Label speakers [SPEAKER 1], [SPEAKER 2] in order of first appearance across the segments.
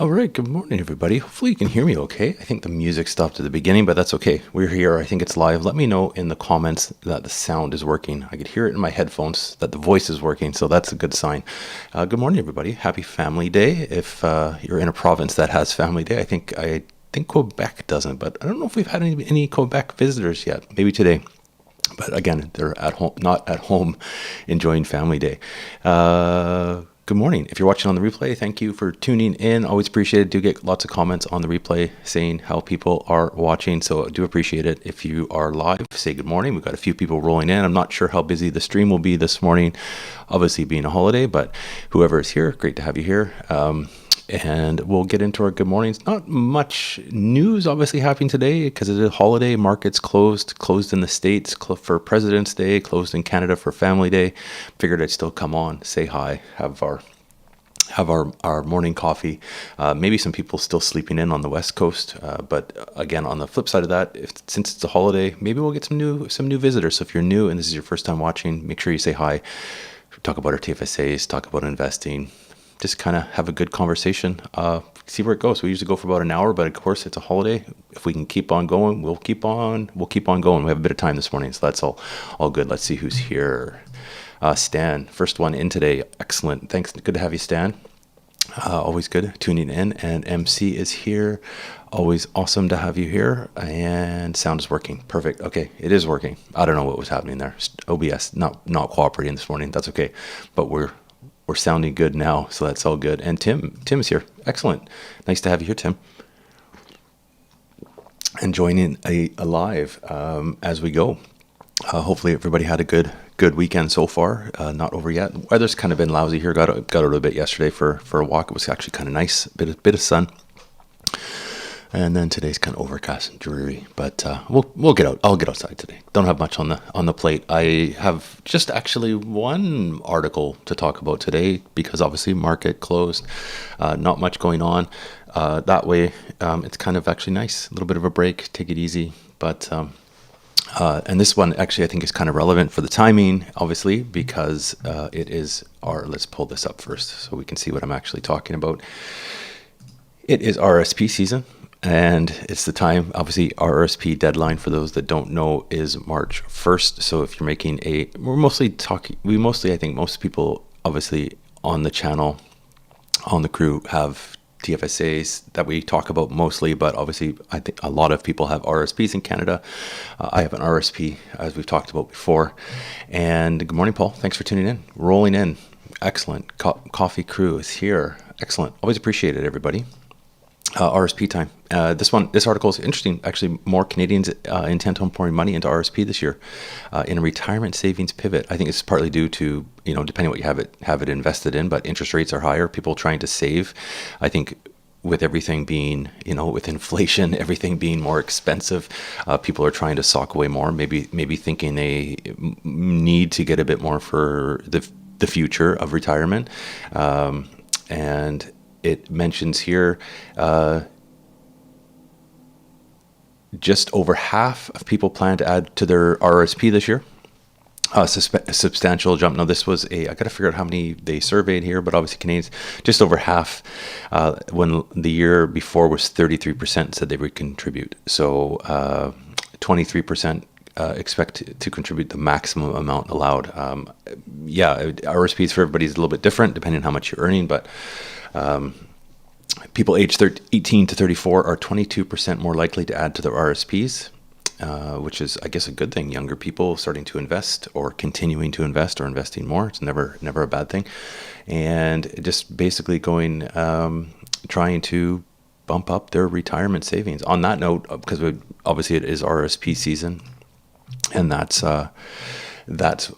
[SPEAKER 1] All right, good morning, everybody. Hopefully you can hear me okay. I think the music stopped at the beginning, but that's okay. We're here. I think it's live. Let me know in the comments that the sound is working. I could hear it in my headphones that the voice is working, so that's a good sign. Good morning, everybody. Happy Family Day. If you're in a province that has Family Day, I think Quebec doesn't, but I don't know if we've had any Quebec visitors yet. Maybe today. But again, they're at home, not at home, enjoying Family Day. Good morning. If you're watching on the replay, thank you for tuning in. Always appreciate it. Do get lots of comments on the replay saying how people are watching, so I do appreciate it. If you are live, say good morning. We've got a few people rolling in. I'm not sure how busy the stream will be this morning, obviously being a holiday, but whoever is here, great to have you here. And we'll get into our good mornings. Not much news obviously happening today because it is a holiday. Markets closed in the States for President's Day, closed in Canada for Family Day. Figured I'd still come on, say hi, have our morning coffee. Maybe some people still sleeping in on the West Coast. But again, on the flip side of that, since it's a holiday, maybe we'll get some new visitors. So if you're new and this is your first time watching, make sure you say hi. Talk about our TFSAs, talk about investing. Just kind of have a good conversation, see where it goes. We usually go for about an hour, but of course it's a holiday. If we can keep on going, we'll keep on going. We have a bit of time this morning, so that's all good. Let's see who's here. Stan, first one in today. Excellent. Thanks. Good to have you, Stan. Always good tuning in. And MC is here. Always awesome to have you here. And sound is working. Perfect. Okay, it is working. I don't know what was happening there. OBS not cooperating this morning. That's okay. But we're sounding good now, so that's all good. And Tim is here. Excellent. Nice to have you here, Tim. And joining a live as we go. Hopefully everybody had a good weekend so far. Not over yet. Weather's kind of been lousy here. Got a little bit yesterday for a walk. It was actually kind of nice. Bit of sun. And then today's kind of overcast and dreary, but we'll get out. I'll get outside today. Don't have much on the plate. I have just actually one article to talk about today because obviously market closed, not much going on. That way, it's kind of actually nice. A little bit of a break, take it easy. But and this one actually I think is kind of relevant for the timing, obviously, because it is our. Let's pull this up first so we can see what I'm actually talking about. It is RSP season. And it's the time, obviously, RSP deadline, for those that don't know, is March 1st. So if you're making I think most people, obviously, on the channel, on the crew, have TFSAs that we talk about mostly, but obviously, I think a lot of people have RSPs in Canada. I have an RSP, as we've talked about before. And good morning, Paul. Thanks for tuning in. Rolling in. Excellent. Coffee crew is here. Excellent. Always appreciate it, everybody. RSP time. This article is interesting. Actually, more Canadians intent on pouring money into RSP this year in a retirement savings pivot. I think it's partly due to, depending on what you have it invested in, but interest rates are higher. People trying to save. I think with everything being, with inflation, everything being more expensive, people are trying to sock away more. Maybe thinking they need to get a bit more for the future of retirement, and it mentions here just over half of people plan to add to their RSP this year. A substantial jump. Now, this was I got to figure out how many they surveyed here, but obviously Canadians, just over half, when the year before was 33% said they would contribute. So 23% expect to contribute the maximum amount allowed. RSPs for everybody is a little bit different depending on how much you're earning, but people aged 18 to 34 are 22% more likely to add to their RSPs, which is, I guess, a good thing. Younger people starting to invest or continuing to invest or investing more. It's never a bad thing. And just basically trying to bump up their retirement savings. On that note, because obviously it is RSP season, and that's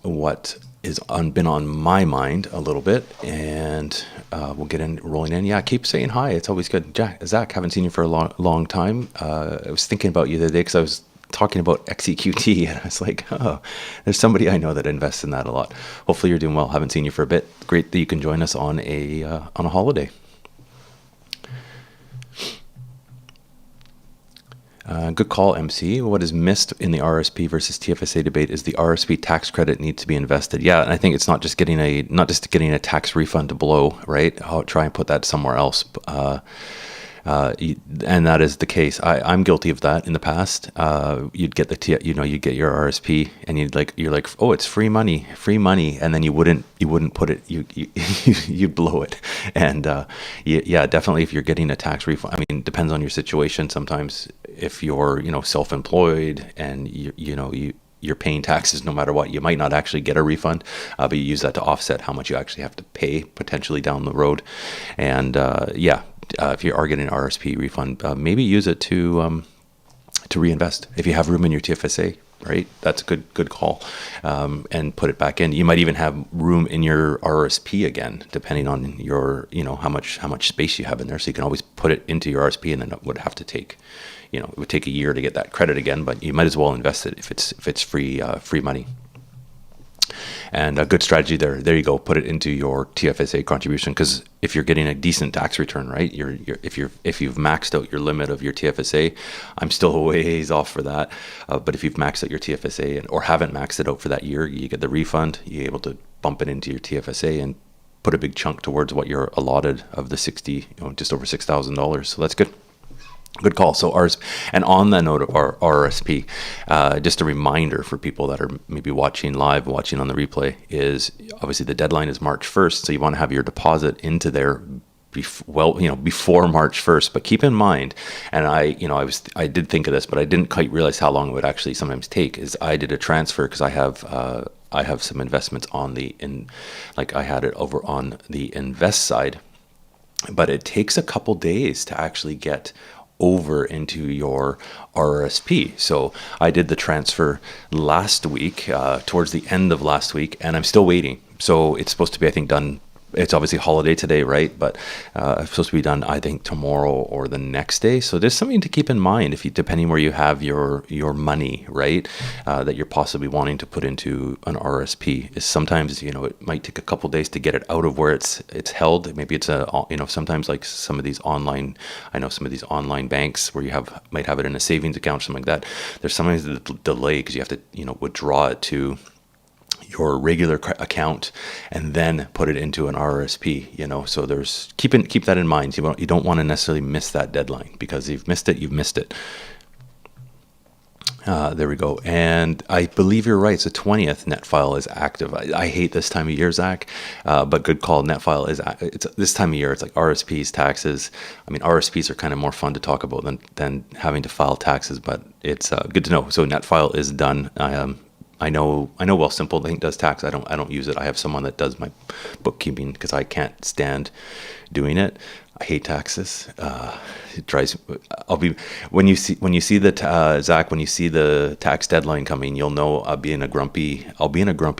[SPEAKER 1] what is been on my mind a little bit, and we'll get in rolling in. Yeah, keep saying hi. It's always good. Zach, haven't seen you for a long time. I was thinking about you the other day because I was talking about XEQT, and I was like, oh, there's somebody I know that invests in that a lot. Hopefully you're doing well. Haven't seen you for a bit. Great that you can join us on a holiday. Good call, MC. What is missed in the RSP versus TFSA debate is the RSP tax credit needs to be invested. Yeah, and I think it's not just getting a tax refund to blow, right? I'll try and put that somewhere else. And that is the case. I'm guilty of that in the past. You'd get you'd get your RSP, and you're like, oh, it's free money, and then you wouldn't put it, you'd blow it. And yeah, definitely, if you're getting a tax refund, I mean, it depends on your situation. Sometimes if you're self-employed and you're paying taxes no matter what, you might not actually get a refund, but you use that to offset how much you actually have to pay potentially down the road. And if you are getting an RSP refund, maybe use it to reinvest. If you have room in your TFSA, right? That's a good call, and put it back in. You might even have room in your RSP again, depending on your how much space you have in there. So you can always put it into your RSP, and then it would have to take, it would take a year to get that credit again. But you might as well invest it if it's free money. And a good strategy there. There you go. Put it into your TFSA contribution, because if you're getting a decent tax return, right? If you've maxed out your limit of your TFSA, I'm still a ways off for that. But if you've maxed out your TFSA or haven't maxed it out for that year, you get the refund. You're able to bump it into your TFSA and put a big chunk towards what you're allotted of the just over $6,000. So that's good. Good call. So RSP, and on the note of our RSP, just a reminder for people that are maybe watching live, watching on the replay, is obviously the deadline is March 1st. So you want to have your deposit into there before March 1st. But keep in mind, and I did think of this, but I didn't quite realize how long it would actually sometimes take. Is I did a transfer because I have some investments I had it over on the invest side, but it takes a couple days to actually get over into your RSP. So I did the transfer last week, towards the end of last week, and I'm still waiting. So it's supposed to be, I think, done. It's obviously holiday today, right? But it's supposed to be done, I think, tomorrow or the next day. So there's something to keep in mind depending where you have your money, right? That you're possibly wanting to put into an RSP. Is sometimes it might take a couple days to get it out of where it's held. Maybe it's sometimes like some of these online. I know some of these online banks where might have it in a savings account, something like that. There's sometimes a delay because you have to withdraw it to your regular account and then put it into an RSP, so there's keep that in mind. You don't want to necessarily miss that deadline, because if you've missed it. There we go. And I believe you're right. So 20th net file is active. I hate this time of year, Zach, but good call. Net file it's this time of year. It's like RSPs, taxes. I mean, RSPs are kind of more fun to talk about than having to file taxes, but it's good to know. So net file is done. I know Wealthsimple, I think, does tax. I don't use it. I have someone that does my bookkeeping because I can't stand doing it. I hate taxes. It drives. When you see the Zach, when you see the tax deadline coming, you'll know I'll be in a grumpy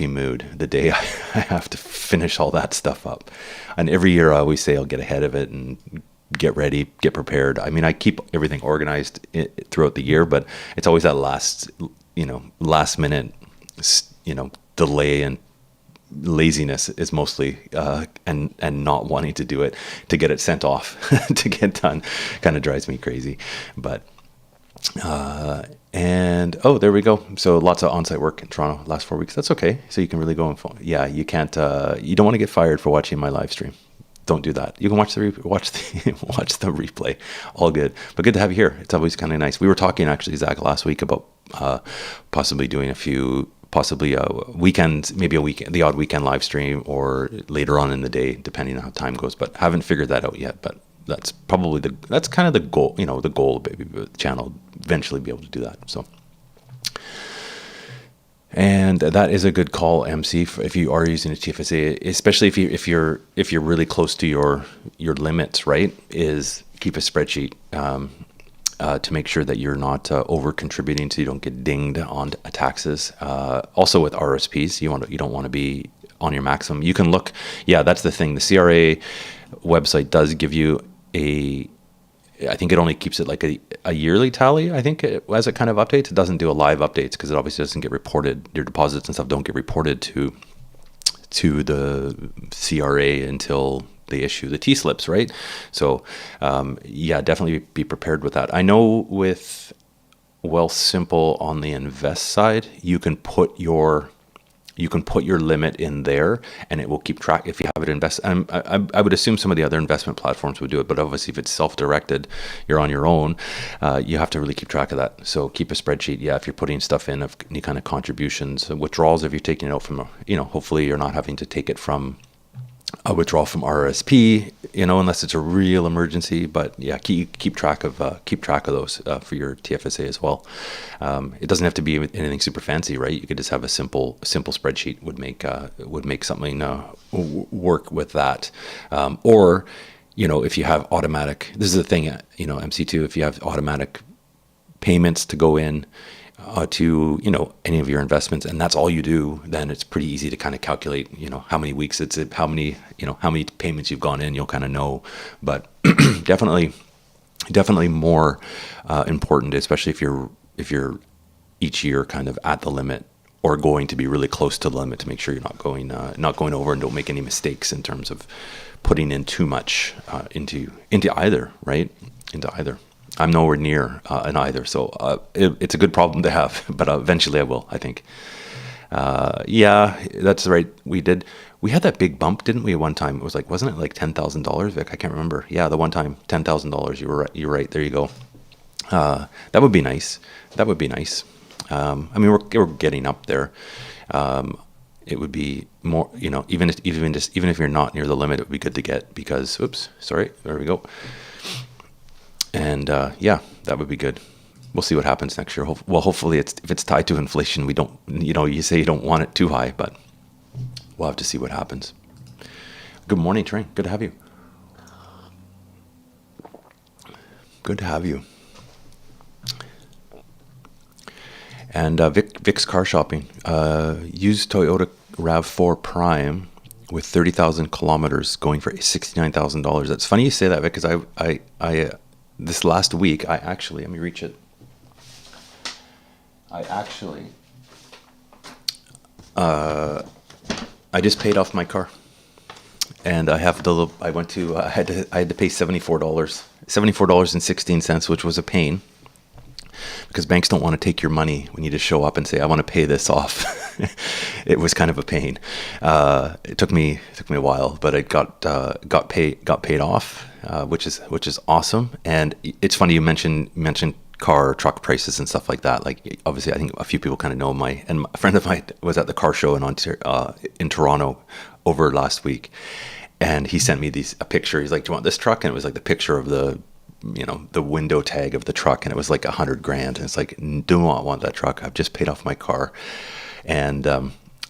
[SPEAKER 1] mood the day I have to finish all that stuff up. And every year I always say I'll get ahead of it and get ready, get prepared. I mean, I keep everything organized throughout the year, but it's always that last minute delay, and laziness is mostly and not wanting to do it to get it sent off to get done kind of drives me crazy. But there we go. So lots of on-site work in Toronto last 4 weeks. That's okay. So you can really go and you can't you don't want to get fired for watching my live stream. Don't do that. You can watch the replay. All good. But good to have you here. It's always kind of nice. We were talking actually, Zach, last week about possibly doing weekends, maybe the odd weekend live stream, or later on in the day, depending on how time goes. But haven't figured that out yet. But that's probably that's kind of the goal. The goal of the channel, eventually be able to do that. So. And that is a good call, MC, if you are using a TFSA, especially if you're really close to your limits, right? Is keep a spreadsheet to make sure that you're not over contributing, so you don't get dinged on taxes. Also with RSPs, you don't want to be on your maximum. You can look. Yeah, that's the thing. The CRA website does give you I think it only keeps it like a yearly tally. I think as it kind of updates, it doesn't do a live updates because it obviously doesn't get reported. Your deposits and stuff don't get reported to the CRA until they issue the T-slips, right? So definitely be prepared with that. I know with Wealthsimple on the invest side, you can put your limit in there, and it will keep track if you have it invest. I would assume some of the other investment platforms would do it, but obviously if it's self-directed, you're on your own. You have to really keep track of that. So keep a spreadsheet. Yeah, if you're putting stuff in of any kind of contributions, withdrawals, if you're taking it out from, hopefully you're not having to take it from a withdrawal from RSP, unless it's a real emergency. But yeah, keep track of those for your TFSA as well. It doesn't have to be anything super fancy, right? You could just have a simple spreadsheet would make something work with that. Or if you have automatic, this is the thing, MC2, if you have automatic payments to go in to any of your investments, and that's all you do, then it's pretty easy to kind of calculate how many weeks how many payments you've gone in. You'll kind of know. But definitely more important, especially if you're each year kind of at the limit or going to be really close to the limit, to make sure you're not going over and don't make any mistakes in terms of putting in too much into either, right? Into either. I'm nowhere near an either, so it's a good problem to have, but eventually I will, I think. Yeah, that's right. We had that big bump, didn't we, at one time? It was wasn't it like $10,000, Vic? I can't remember. Yeah, the one time, $10,000. You're right. There you go. That would be nice. We're getting up there. It would be more, even if you're not near the limit, it would be good to get, because, oops, sorry, there we go. And yeah, that would be good. We'll see what happens next year. Hopefully, if it's tied to inflation, we don't, you say you don't want it too high, but we'll have to see what happens. Good morning, Train. Good to have you. Good to have you. And Vic's car shopping. Used Toyota RAV4 Prime with 30,000 kilometers going for $69,000. That's funny you say that, Vic, because I this last week, let me reach it. I just paid off my car, and I had to pay $74.16, which was a pain, because banks don't want to take your money when you just show up and say, I want to pay this off. It was kind of a pain. It took me a while, but it got paid off, which is awesome. And it's funny you mentioned car or truck prices and stuff like that. Like, obviously, I think a few people kind of know and a friend of mine was at the car show in Toronto over last week, and he sent me a picture. He's like, "Do you want this truck?" And it was like the picture of the window tag of the truck, and it was like $100,000. And it's like, do not want that truck. I've just paid off my car. And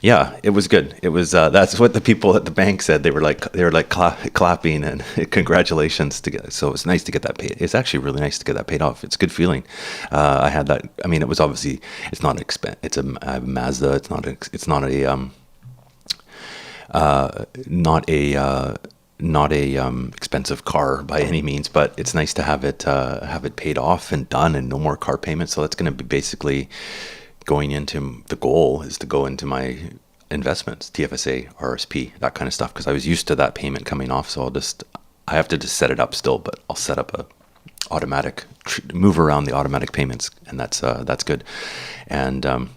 [SPEAKER 1] yeah, it was good. It was that's what the people at the bank said. They were like clapping and congratulations to get. So it's nice to get that paid. It's actually really nice to get that paid off. It's a good feeling. I had that. I mean, it was obviously, it's not expensive. It's a Mazda. It's not a expensive car by any means, but it's nice to have it paid off and done, and no more car payments. So that's going to be basically going into, the goal is to go into my investments, TFSA, RSP, that kind of stuff, because I was used to that payment coming off. So I have to just set it up still, but I'll set up a automatic move around the automatic payments, and that's good. And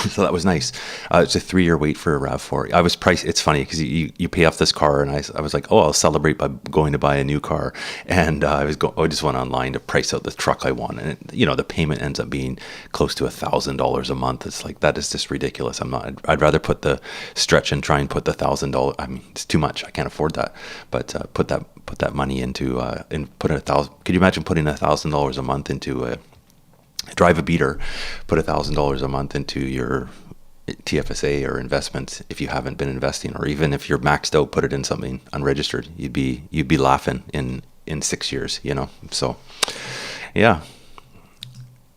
[SPEAKER 1] so that was nice. It's a 3-year wait for a RAV4. I was priced. It's funny because you pay off this car, and I was like, oh, I'll celebrate by going to buy a new car. And I just went online to price out the truck I want, and the payment ends up being close to $1,000 a month. It's like, that is just ridiculous. I'd rather put the stretch and try and put the $1,000. I mean, it's too much. I can't afford that. But put that money into and put $1,000. Could you imagine putting $1,000 a month into drive a beater, put $1,000 a month into your TFSA or investments if you haven't been investing, or even if you're maxed out, put it in something unregistered. You'd be laughing in 6 years, So, yeah.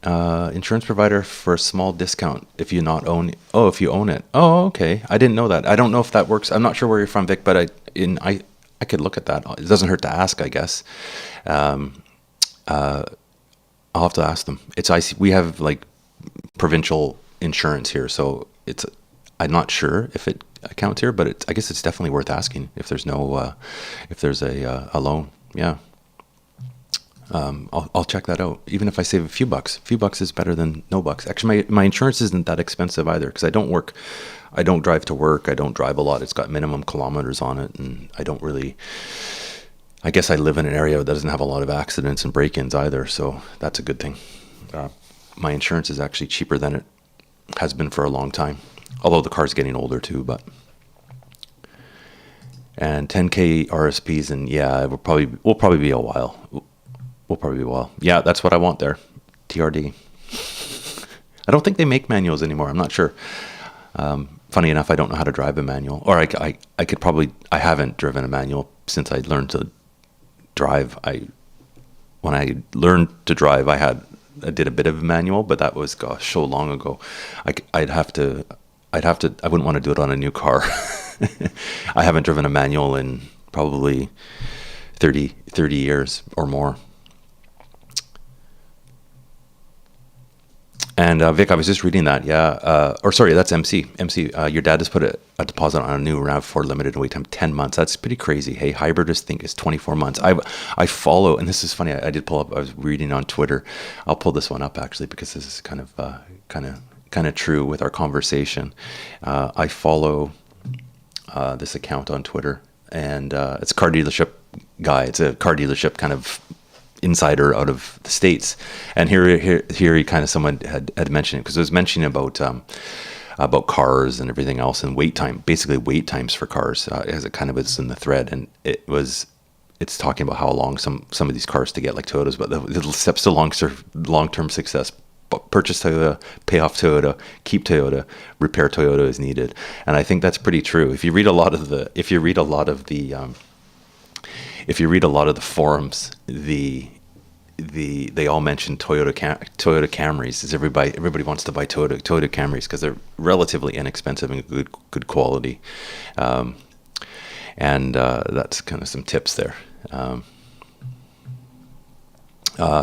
[SPEAKER 1] Insurance provider for a small discount if you own it. Oh, okay. I didn't know that. I don't know if that works. I'm not sure where you're from, Vic, but I could look at that. It doesn't hurt to ask, I guess. I'll have to ask them. We have like provincial insurance here, so I'm not sure if it accounts here, but I guess it's definitely worth asking if there's a loan. Yeah. I'll check that out. Even if I save a few bucks is better than no bucks. Actually, my insurance isn't that expensive either, because I don't drive to work. I don't drive a lot. It's got minimum kilometers on it, and I guess I live in an area that doesn't have a lot of accidents and break-ins either, so that's a good thing. My insurance is actually cheaper than it has been for a long time, although the car's getting older too. And 10K RSPs, and yeah, we'll probably be a while. We'll probably be a while. Yeah, that's what I want there. TRD. I don't think they make manuals anymore. I'm not sure. Funny enough, I don't know how to drive a manual, or I could probably. I haven't driven a manual since I learned to drive. When I learned to drive, I did a bit of a manual, but that was so long ago. I wouldn't want to do it on a new car. I haven't driven a manual in probably 30 years or more. And Vic, I was just reading that. Yeah. That's MC. MC, your dad has put a deposit on a new RAV4 limited wait time 10 months. That's pretty crazy. Hey, hybrid is 24 months. I follow, and this is funny. I did pull up. I was reading on Twitter. I'll pull this one up actually, because this is kind of true with our conversation. I follow this account on Twitter, and it's a car dealership guy. It's a car dealership kind of insider out of the States, and here he kind of, someone had mentioned it, because it was mentioning about cars and everything else, and wait times for cars, as it kind of is in the thread, and it's talking about how long some of these cars to get, like Toyotas, but the steps to long-term success: purchase Toyota, pay off Toyota, keep Toyota, repair Toyota as needed. And I think that's pretty true. If you read a lot of the forums, they all mention Toyota Camrys, as everybody wants to buy Toyota Camrys because they're relatively inexpensive and good quality. And that's kind of some tips there.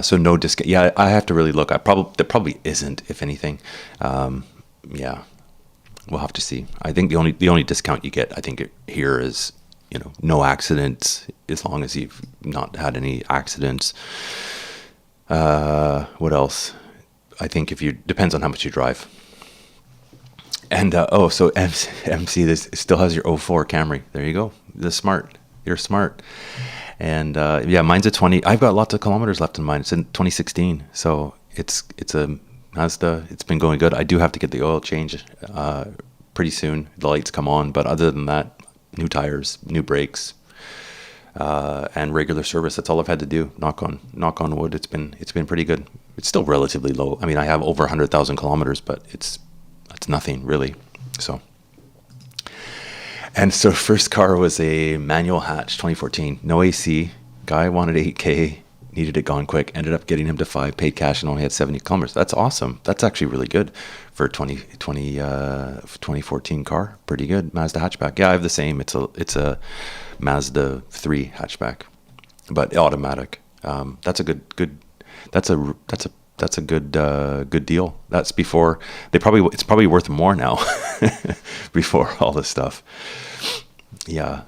[SPEAKER 1] So no discount. Yeah, I have to really look. There probably isn't, if anything. Yeah, we'll have to see. I think the only discount you get, I think, here is, no accidents, as long as you've not had any accidents. What else? I think depends on how much you drive. And so MC, this still has your 04 Camry. There you go. You're smart. And mine's a 20. I've got lots of kilometers left in mine. It's in 2016, so it's a Mazda. It's been going good. I do have to get the oil change pretty soon. The lights come on, but other than that, new tires, new brakes, and regular service. That's all I've had to do. Knock on wood. It's been pretty good. It's still relatively low. I mean, I have over 100,000 kilometers, but it's nothing really. So. And so first car was a manual hatch, 2014, no AC. Guy wanted 8K, needed it gone quick. Ended up getting him to 5, paid cash, and only had 70 kilometers. That's awesome. That's actually really good for a 2014 car. Pretty good. Mazda hatchback. Yeah, I have the same. It's a Mazda 3 hatchback, but automatic. That's a good. That's a good deal. That's before it's probably worth more now before all this stuff. Yeah.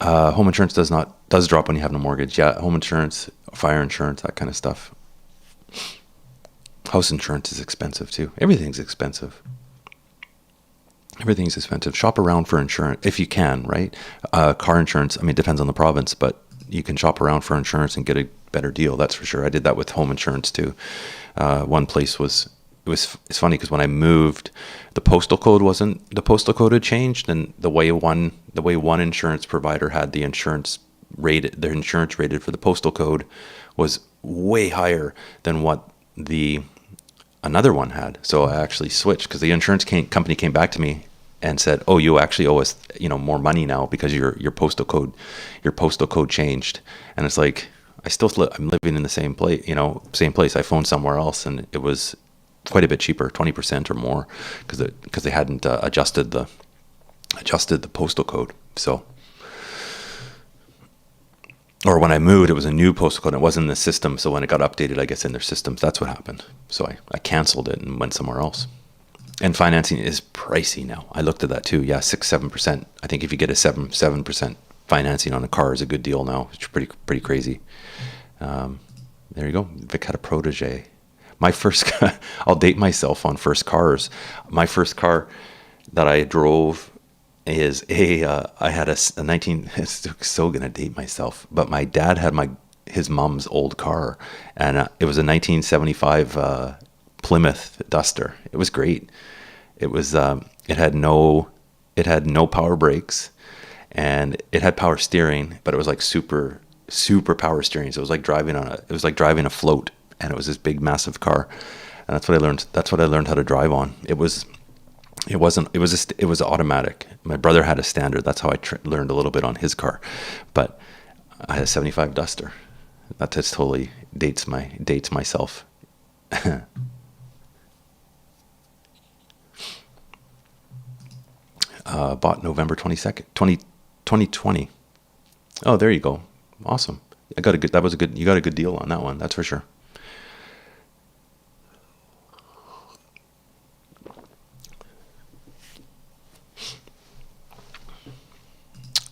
[SPEAKER 1] Home insurance does drop when you have no mortgage. Yeah, home insurance, fire insurance, that kind of stuff. House insurance is expensive too. Everything's expensive. Shop around for insurance if you can, right? Car insurance, I mean, it depends on the province, but you can shop around for insurance and get a better deal. That's for sure. I did that with home insurance too. One place it's funny because when I moved, the postal code had changed, and the way one insurance provider had their insurance rated for the postal code was way higher than what another one had. So I actually switched because the insurance company came back to me and said, "Oh, you actually owe us, more money now because your postal code changed." And it's like, I'm living in the same place, same place. I phoned somewhere else, and it was quite a bit cheaper, 20% or more, because they hadn't adjusted the postal code. So, or when I moved, it was a new postal code. It wasn't in the system, so when it got updated, I guess in their systems, that's what happened. So I canceled it and went somewhere else. And financing is pricey now. I looked at that too. Yeah, 6-7%. I think if you get a 7% financing on a car is a good deal now. It's pretty crazy. There you go. Vic had a protege. My first, I'll date myself on first cars. My first car that I drove is I had a 19, it's so going to date myself, but my dad had his mom's old car, and it was a 1975 Plymouth Duster. It was great. It was, it had no power brakes, and it had power steering, but it was like super power steering. So it was like driving a float, and it was this big, massive car. And that's what I learned. That's what I learned how to drive on. It was automatic. My brother had a standard. That's how I learned a little bit on his car. But I had a 75 Duster. That just totally dates myself. Bought November 22nd, 2020. Oh, there you go. Awesome. You got a good deal on that one. That's for sure.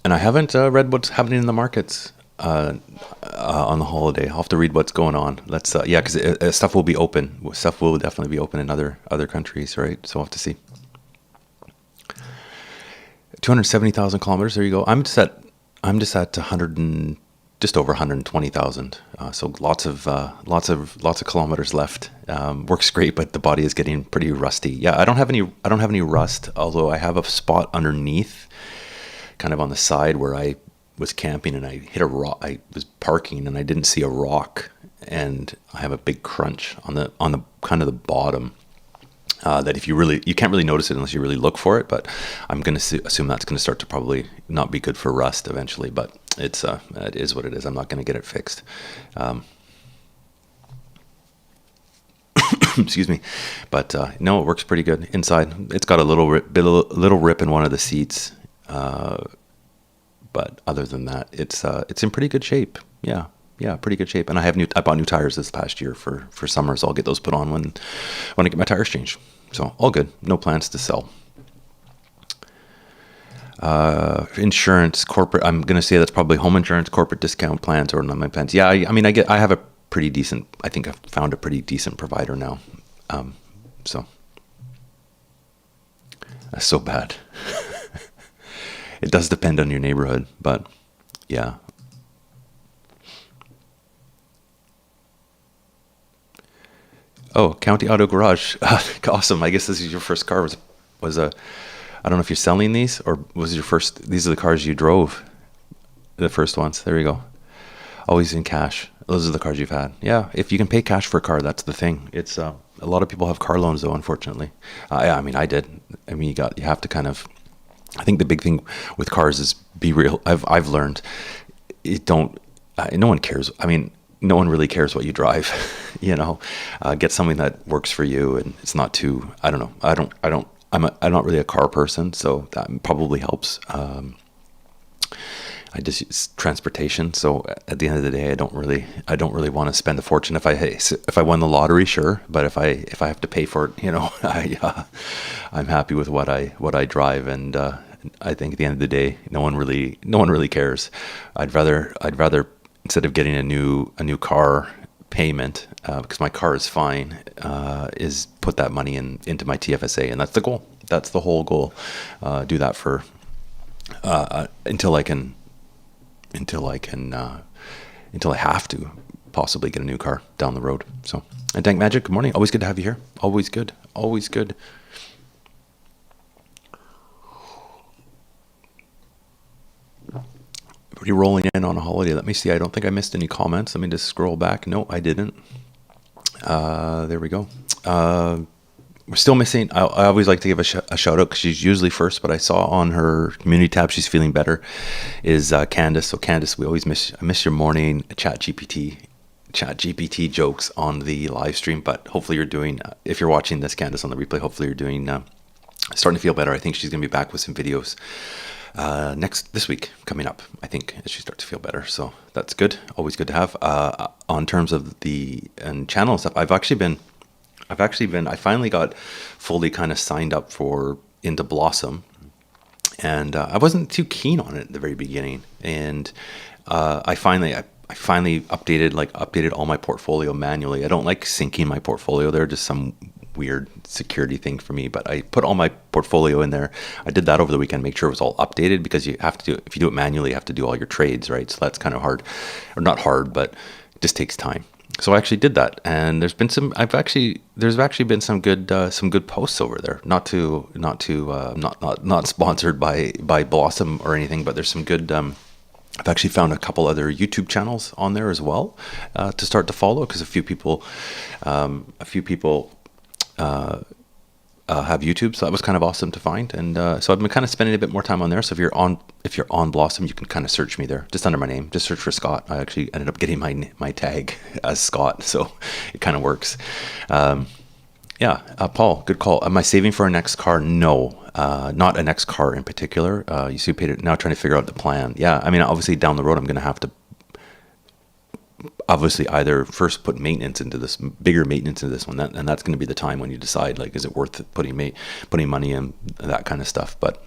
[SPEAKER 1] And I haven't read what's happening in the markets on the holiday. I'll have to read what's going on. Let's because stuff will be open. Stuff will definitely be open in other countries, right? So we'll have to see. 270,000 kilometers. There you go. I'm just at 100 and just over 120,000. So lots of kilometers left. Works great, but the body is getting pretty rusty. Yeah, I don't have any rust, although I have a spot underneath, kind of on the side where I was camping and I hit a rock. I was parking and I didn't see a rock, and I have a big crunch on the kind of the bottom. That you can't really notice it unless you really look for it, but I'm going to assume that's going to start to probably not be good for rust eventually, but it is what it is. I'm not going to get it fixed. Excuse me. But no, it works pretty good inside. It's got a little rip in one of the seats. But other than that, it's in pretty good shape. Yeah, pretty good shape. And I bought new tires this past year for summer, so I'll get those put on when I get my tires changed. So all good. No plans to sell. Insurance, corporate. I'm going to say that's probably home insurance, corporate discount plans, or my plans. Yeah, I have a pretty decent. I think I've found a pretty decent provider now. So that's so bad. It does depend on your neighborhood, but yeah. Oh, County Auto Garage. Awesome. I guess this is your first car. Was a. I don't know if you're selling these or was your first. These are the cars you drove. The first ones. There you go. Always in cash. Those are the cars you've had. Yeah. If you can pay cash for a car, that's the thing. It's a lot of people have car loans though, unfortunately. Yeah, I did. You have to kind of. I think the big thing with cars is be real. I've learned no one cares. No one really cares what you drive, get something that works for you. And it's not too, I don't know. I'm not really a car person, so that probably helps. I just use transportation. So at the end of the day, I don't really want to spend a fortune. If I won the lottery, sure. But if I have to pay for it, I'm happy with what I drive. And I think at the end of the day, no one really cares. I'd rather instead of getting a new car payment, because my car is fine, is put that money into my TFSA, and that's the goal. That's the whole goal. Do that for until I have to possibly get a new car down the road. So, and Dank Magic, good morning. Always good to have you here. Always good. Always good. Pretty rolling in on a holiday. Let me see. I don't think I missed any comments. Let me just scroll back. No, I didn't. There we go. We're still missing. I always like to give a shout out because she's usually first, but I saw on her community tab she's feeling better. Is Candace. So Candace, we always miss. I miss your morning chat GPT jokes on the live stream. But hopefully you're doing. If you're watching this, Candace, on the replay, hopefully you're doing. Starting to feel better. I think she's going to be back with some videos. This week coming up, I think, as she starts to feel better. So that's good. Always good to have. On terms of the channel stuff, I finally got fully kind of signed up into Blossom. and I wasn't too keen on it at the very beginning. And I finally updated all my portfolio manually. I don't like syncing my portfolio. They're just some weird security thing for me, but I put all my portfolio in there. I did that over the weekend, make sure it was all updated, because you have to do, if you do it manually, you have to do all your trades, right? So that's kind of hard, or not hard, but it just takes time. So I actually did that, and there's actually been some good posts over there. Not sponsored by Blossom or anything, but there's some good. I've actually found a couple other YouTube channels on there as well to start to follow, because a few people have YouTube, so that was kind of awesome to find. And so I've been kind of spending a bit more time on there. So if you're on Blossom, you can kind of search me there, just under my name. Just search for Scott. I actually ended up getting my tag as Scott, so it kind of works. Paul, good call. Am I saving for a next car? No, not a next car in particular. You see, paid it now, trying to figure out the plan. Yeah, I mean, obviously down the road, I'm going to have to obviously either first put bigger maintenance into this one, and that's going to be the time when you decide, like, is it worth putting money in, that kind of stuff. But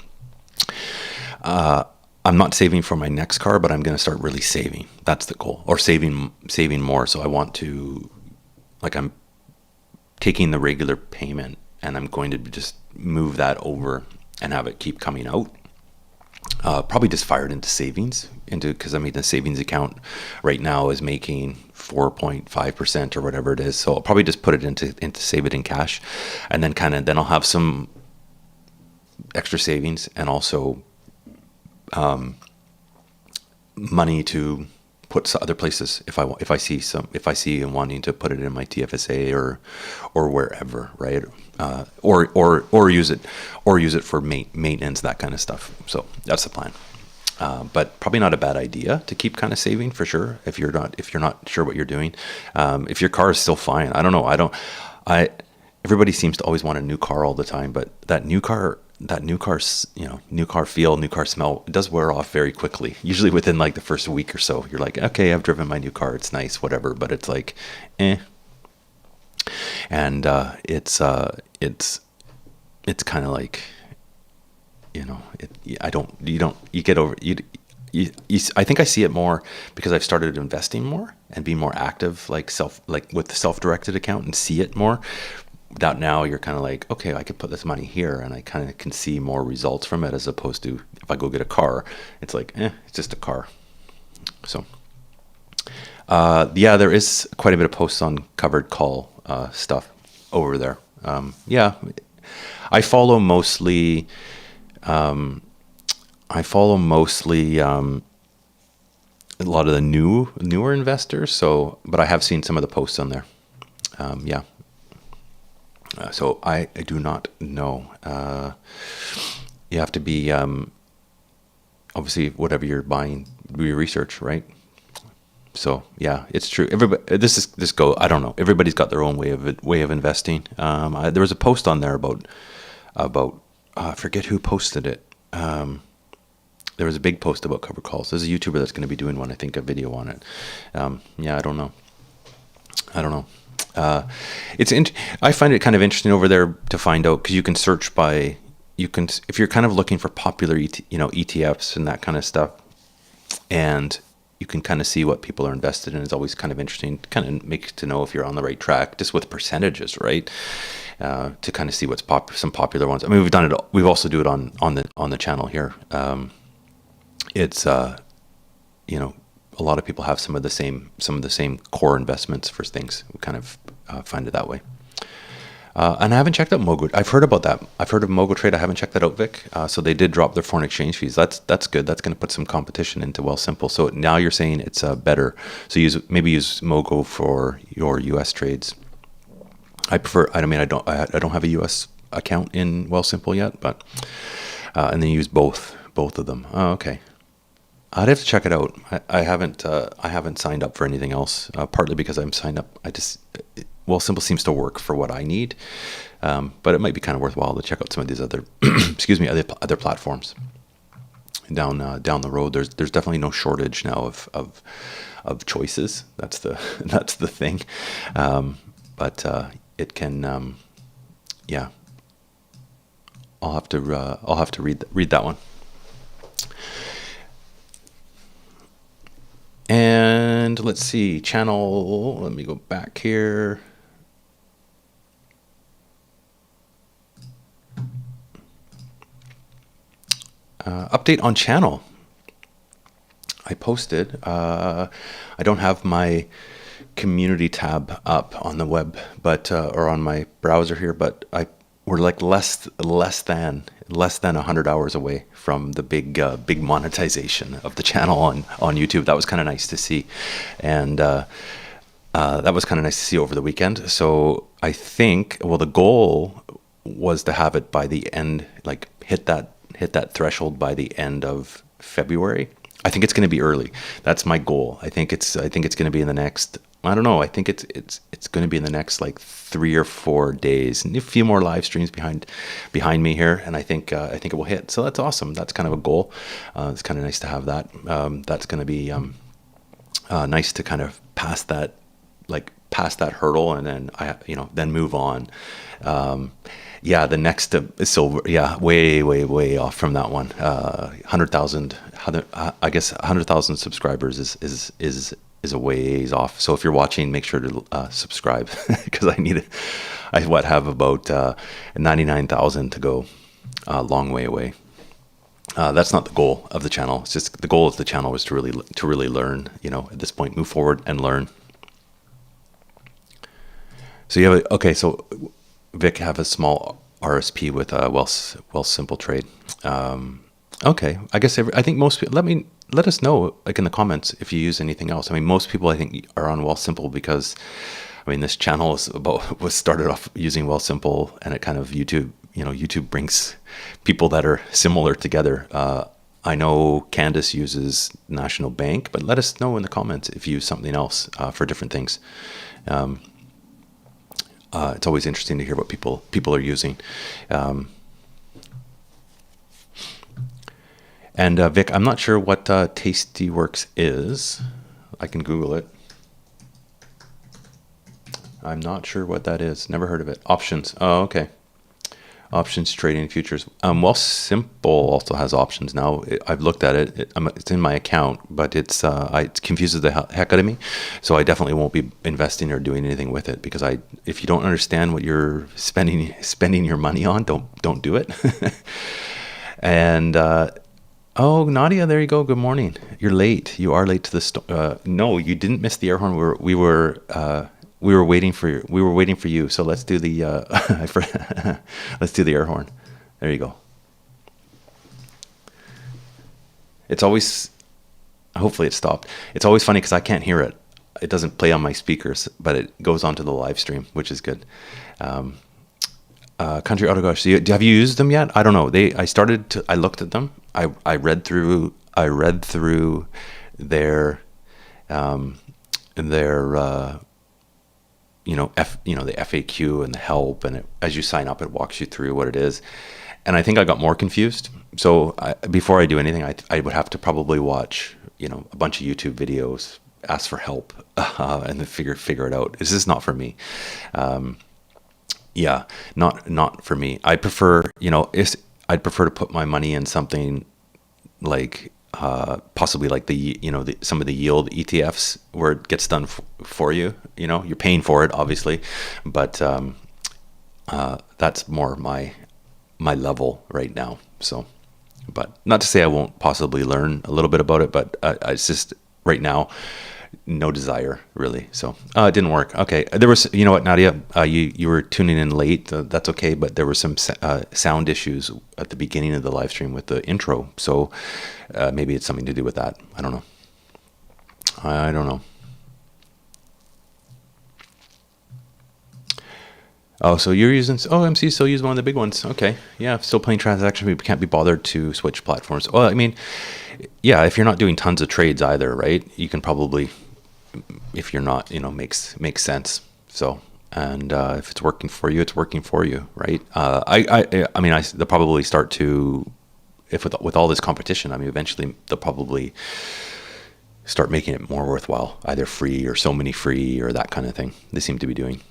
[SPEAKER 1] I'm not saving for my next car, but I'm going to start really saving. That's the goal, or saving more. So I want to, like, I'm taking the regular payment and I'm going to just move that over and have it keep coming out. Probably just fire it into savings, because I mean, the savings account right now is making 4.5% or whatever it is. So I'll probably just put it into save it in cash, and then I'll have some extra savings, and also money to put other places if I see and wanting to put it in my TFSA or wherever, right? Or use it for maintenance, that kind of stuff. So that's the plan. But probably not a bad idea to keep kind of saving, for sure, if you're not sure what you're doing. If your car is still fine, I don't know. Everybody seems to always want a new car all the time, but that new car feel, new car smell, it does wear off very quickly. Usually within like the first week or so, you're like, okay, I've driven my new car, it's nice, whatever. But it's like, and it's kind of like, I think I see it more because I've started investing more and being more active, like with the self-directed account, and see it more. That now you're kind of like, okay, I could put this money here, and I kind of can see more results from it, as opposed to if I go get a car, it's like, it's just a car. So, there is quite a bit of posts on covered call stuff over there. I follow mostly a lot of the newer investors. So, but I have seen some of the posts on there. So I do not know. You have to be, obviously, whatever you're buying, do your research, right? So yeah, it's true. Everybody, I don't know. Everybody's got their own way of investing. There was a post on there about I forget who posted it. There was a big post about covered calls. There's a YouTuber that's going to be doing one, I think, a video on it. I don't know. I find it kind of interesting over there to find out, because you can search if you're kind of looking for popular ETFs and that kind of stuff, and you can kind of see what people are invested in. It's always kind of interesting, kind of makes to know if you're on the right track, just with percentages, right? To kind of see what's some popular ones. I mean, we've done it. We've also do it on the channel here. It's a lot of people have some of the same core investments for things. We kind of find it that way. And I haven't checked out Mogo. I've heard about that. I've heard of Mogo Trade. I haven't checked that out, Vic. So they did drop their foreign exchange fees. That's good. That's going to put some competition into Wealthsimple. So now you're saying it's better. So maybe use Mogo for your U.S. trades. I prefer. I mean, I don't have a U.S. account in Wealthsimple yet, but and then use both of them. Oh, okay. I'd have to check it out. I haven't signed up for anything else. Partly because I'm signed up. Wealthsimple seems to work for what I need, but it might be kind of worthwhile to check out some of these other, other platforms. Down the road, there's definitely no shortage now of choices. That's the thing. But it can, I'll have to read that one. And let's see, channel, let me go back here. Update on channel. I posted, I don't have my community tab up on the web, but or on my browser here, but we're like less than 100 hours away from the big monetization of the channel on YouTube. That was kind of nice to see, and that was kind of nice to see over the weekend. So I think, well, the goal was to have it by the end, like hit that threshold by the end of February. I think it's going to be early. That's my goal. I think it's going to be in the next, I don't know. I think it's going to be in the next like 3 or 4 days, and a few more live streams behind me here, and I think it will hit. So that's awesome. That's kind of a goal. It's kind of nice to have that. That's going to be nice to kind of pass that hurdle, and then then move on. Yeah, the next so yeah, way off from that one. 100,000. I guess 100,000 subscribers is a ways off. So if you're watching, make sure to subscribe, because I have about 99,000 to go. Long way away. That's not the goal of the channel. It's just the goal of the channel is to really learn. At this point, move forward and learn. So you have okay. So Vic have a small RSP with Wealthsimple trade. Okay, I guess I think most people. Let us know, like in the comments, if you use anything else. I mean, most people I think are on Wealthsimple because, I mean, this channel was started off using Wealthsimple, and it kind of YouTube brings people that are similar together. I know Candace uses National Bank, but let us know in the comments if you use something else for different things. It's always interesting to hear what people are using. And Vic, I'm not sure what Tastyworks is. I can Google it. I'm not sure what that is. Never heard of it. Options. Oh, okay. Options trading futures. Wealthsimple also has options now. I've looked at it. It's in my account, but it confuses the heck out of me. So I definitely won't be investing or doing anything with it, because if you don't understand what you're spending your money on, don't do it. And oh, Nadia, there you go. Good morning. You're late. You are late to the no, you didn't miss the air horn. We were waiting for you. We were waiting for you. So let's do the let's do the air horn. There you go. It's always, hopefully it stopped. It's always funny because I can't hear it. It doesn't play on my speakers, but it goes onto the live stream, which is good. Country Auto Gosh. Have you used them yet? I don't know. I looked at them. I read through their the FAQ and the help, and as you sign up, it walks you through what it is. And I think I got more confused. So before I do anything, I would have to probably watch a bunch of YouTube videos, ask for help, and then figure it out. This is not for me. Yeah, not for me. I prefer, I'd prefer to put my money in something like possibly like some of the yield ETFs, where it gets done for you. You're paying for it, obviously, but that's more my level right now. So, but not to say I won't possibly learn a little bit about it, but it's just right now, no desire really. So it didn't work. Okay, there was, you know what, Nadia, you were tuning in late. That's okay, but there were some sound issues at the beginning of the live stream with the intro. So maybe it's something to do with that. I don't know. Oh, so you're using, MC still use one of the big ones. Okay, yeah, still playing transaction. We can't be bothered to switch platforms. Well, I mean, yeah, if you're not doing tons of trades either, right? You can probably, if you're not, makes sense. So, and if it's working for you, it's working for you, right? I mean, they'll probably start to, if with all this competition, I mean, eventually they'll probably start making it more worthwhile, either free or so many free or that kind of thing. They seem to be doing.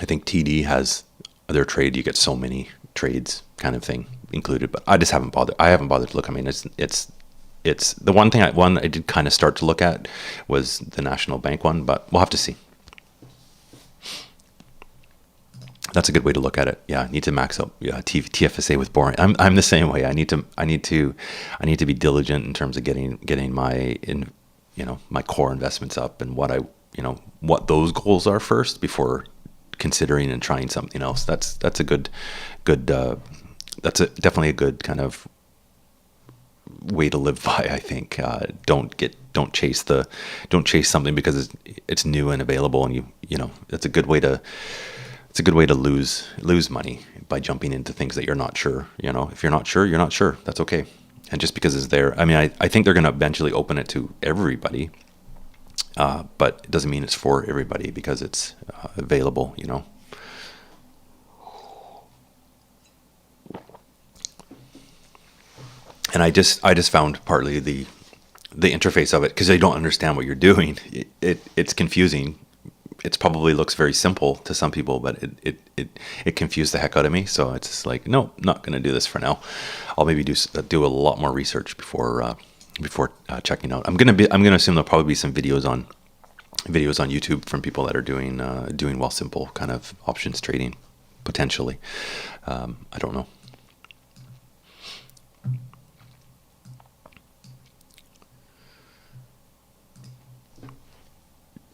[SPEAKER 1] I think TD has their trade. You get so many trades kind of thing included, but I just haven't bothered. I haven't bothered to look. I mean, it's it's the one I did kind of start to look at was the National Bank one, but we'll have to see. That's a good way to look at it. Yeah, I need to max out TFSA with boring. I'm the same way. I need to be diligent in terms of getting my my core investments up, and what those goals are first before considering and trying something else. That's a good definitely a good kind of way to live by, I think. Don't chase something because it's new and available, and it's a good way to lose money by jumping into things that you're not sure. If you're not sure, you're not sure. That's okay. And just because it's there, I think they're going to eventually open it to everybody, but it doesn't mean it's for everybody because it's available. And I just found partly the interface of it, because I don't understand what you're doing. It's confusing. It probably looks very simple to some people, but it confused the heck out of me. So it's just like, no, not going to do this for now. I'll maybe do a lot more research before checking out. I'm going to assume there'll probably be some videos on YouTube from people that are doing Wealthsimple kind of options trading potentially. I don't know.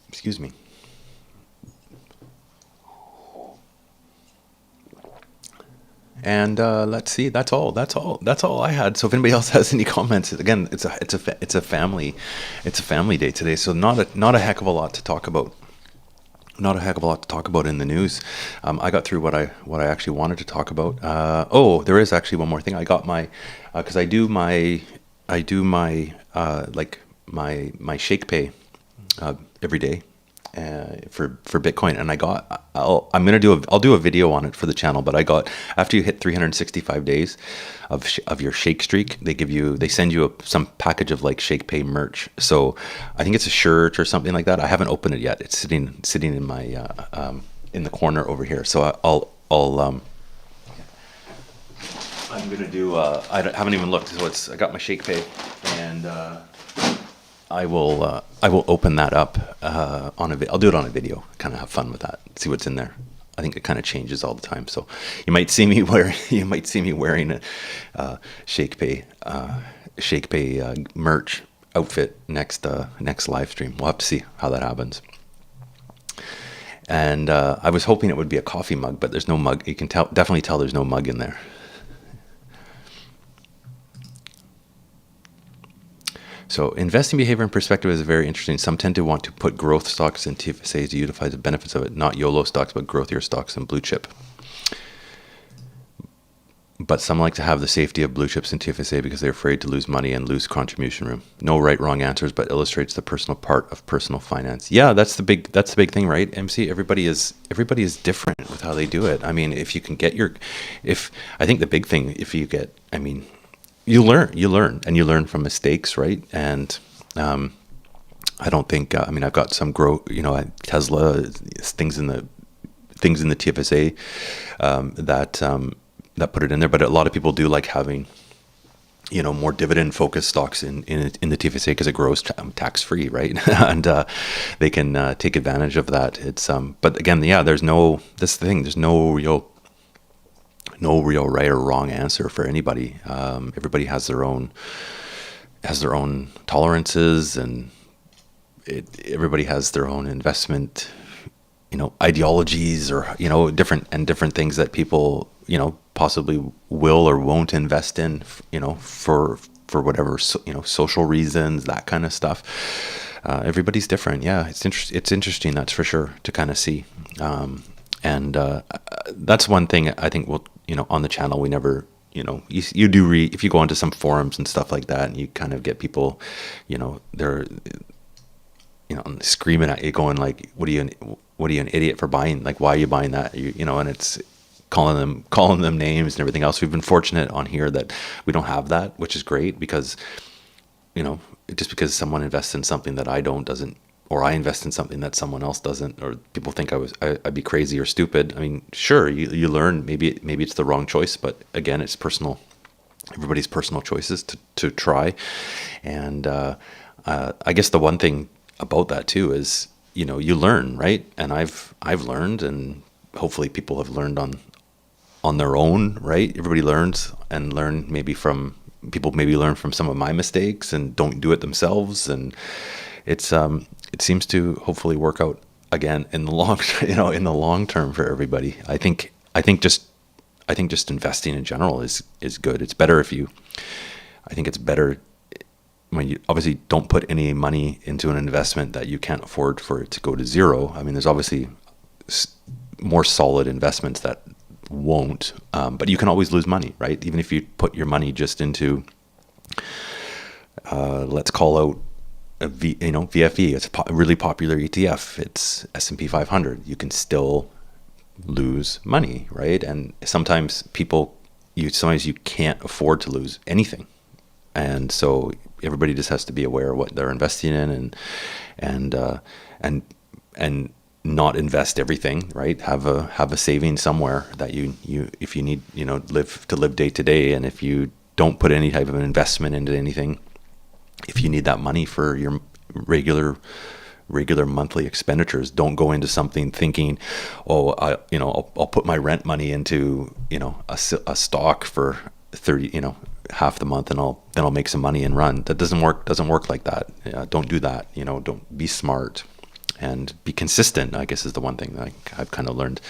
[SPEAKER 1] Excuse me. And let's see. That's all I had. So if anybody else has any comments, again, it's a family day today. So not a heck of a lot to talk about. Not a heck of a lot to talk about in the news. I got through what I actually wanted to talk about. There is actually one more thing. I got my because I do my my shake pay every day. For Bitcoin, and I'll do a video on it for the channel. But I got, after you hit 365 days of your shake streak, they send you some package of like shake pay merch. So I think it's a shirt or something like that. I haven't opened it yet. It's sitting in my in the corner over here. So I'm gonna do. I haven't even looked. So I got my shake pay, and I will open that up I'll do it on a video. Kind of have fun with that. See what's in there. I think it kind of changes all the time. So you might see me wearing a shake pay merch outfit next live stream. We'll have to see how that happens. And I was hoping it would be a coffee mug, but there's no mug. You can definitely tell there's no mug in there. So investing behavior and perspective is very interesting. Some tend to want to put growth stocks in TFSAs to utilize the benefits of it, not YOLO stocks, but growthier stocks and blue chip. But some like to have the safety of blue chips in TFSA because they're afraid to lose money and lose contribution room. No right, wrong answers, but illustrates the personal part of personal finance. Yeah, that's the big thing, right? MC, everybody is different with how they do it. I mean, if you can get I think the big thing, you learn and you learn from mistakes, right? And I don't think I've got some Tesla things in the TFSA that put it in there, but a lot of people do like having more dividend focused stocks in the TFSA because it grows tax free, right? And they can take advantage of that. It's but again, there's no real right or wrong answer for anybody. Everybody has their own tolerances, and everybody has their own investment, ideologies, or different things that people possibly will or won't invest in, for whatever social reasons, that kind of stuff. Everybody's different. Yeah, it's interesting. That's for sure to kind of see. And that's one thing I think we'll, on the channel, we never, you do read, if you go onto some forums and stuff like that, and you kind of get people, they're, screaming at you, going like, what are you an idiot for buying? Like, why are you buying that? And it's calling them names and everything else. We've been fortunate on here that we don't have that, which is great, because, just because someone invests in something that I don't, doesn't, or I invest in something that someone else doesn't, or people think I'd be crazy or stupid. I mean, sure, you learn. Maybe it's the wrong choice, but again, it's personal everybody's personal choices to try. And I guess the one thing about that too is, you learn, right? And I've learned, and hopefully people have learned on their own, right? Everybody learns, and maybe learn from some of my mistakes and don't do it themselves. And it seems to hopefully work out again in the long term for everybody. I think just investing in general is good. It's better I think it's better when you obviously don't put any money into an investment that you can't afford for it to go to zero. I mean, there's obviously more solid investments that won't, but you can always lose money, right? Even if you put your money just into, let's call out VFE. It's a really popular ETF. It's S&P 500. You can still lose money, right? And sometimes you can't afford to lose anything, and so everybody just has to be aware of what they're investing in, and not invest everything, right? Have a saving somewhere that you if you need, live day to day, and if you don't put any type of an investment into anything, if you need that money for your regular monthly expenditures, don't go into something thinking, I'll put my rent money into, a stock for 30, half the month, and then I'll make some money and run. That doesn't work like that. Don't do that. Don't be smart and be consistent, I guess, is the one thing that I've kind of learned.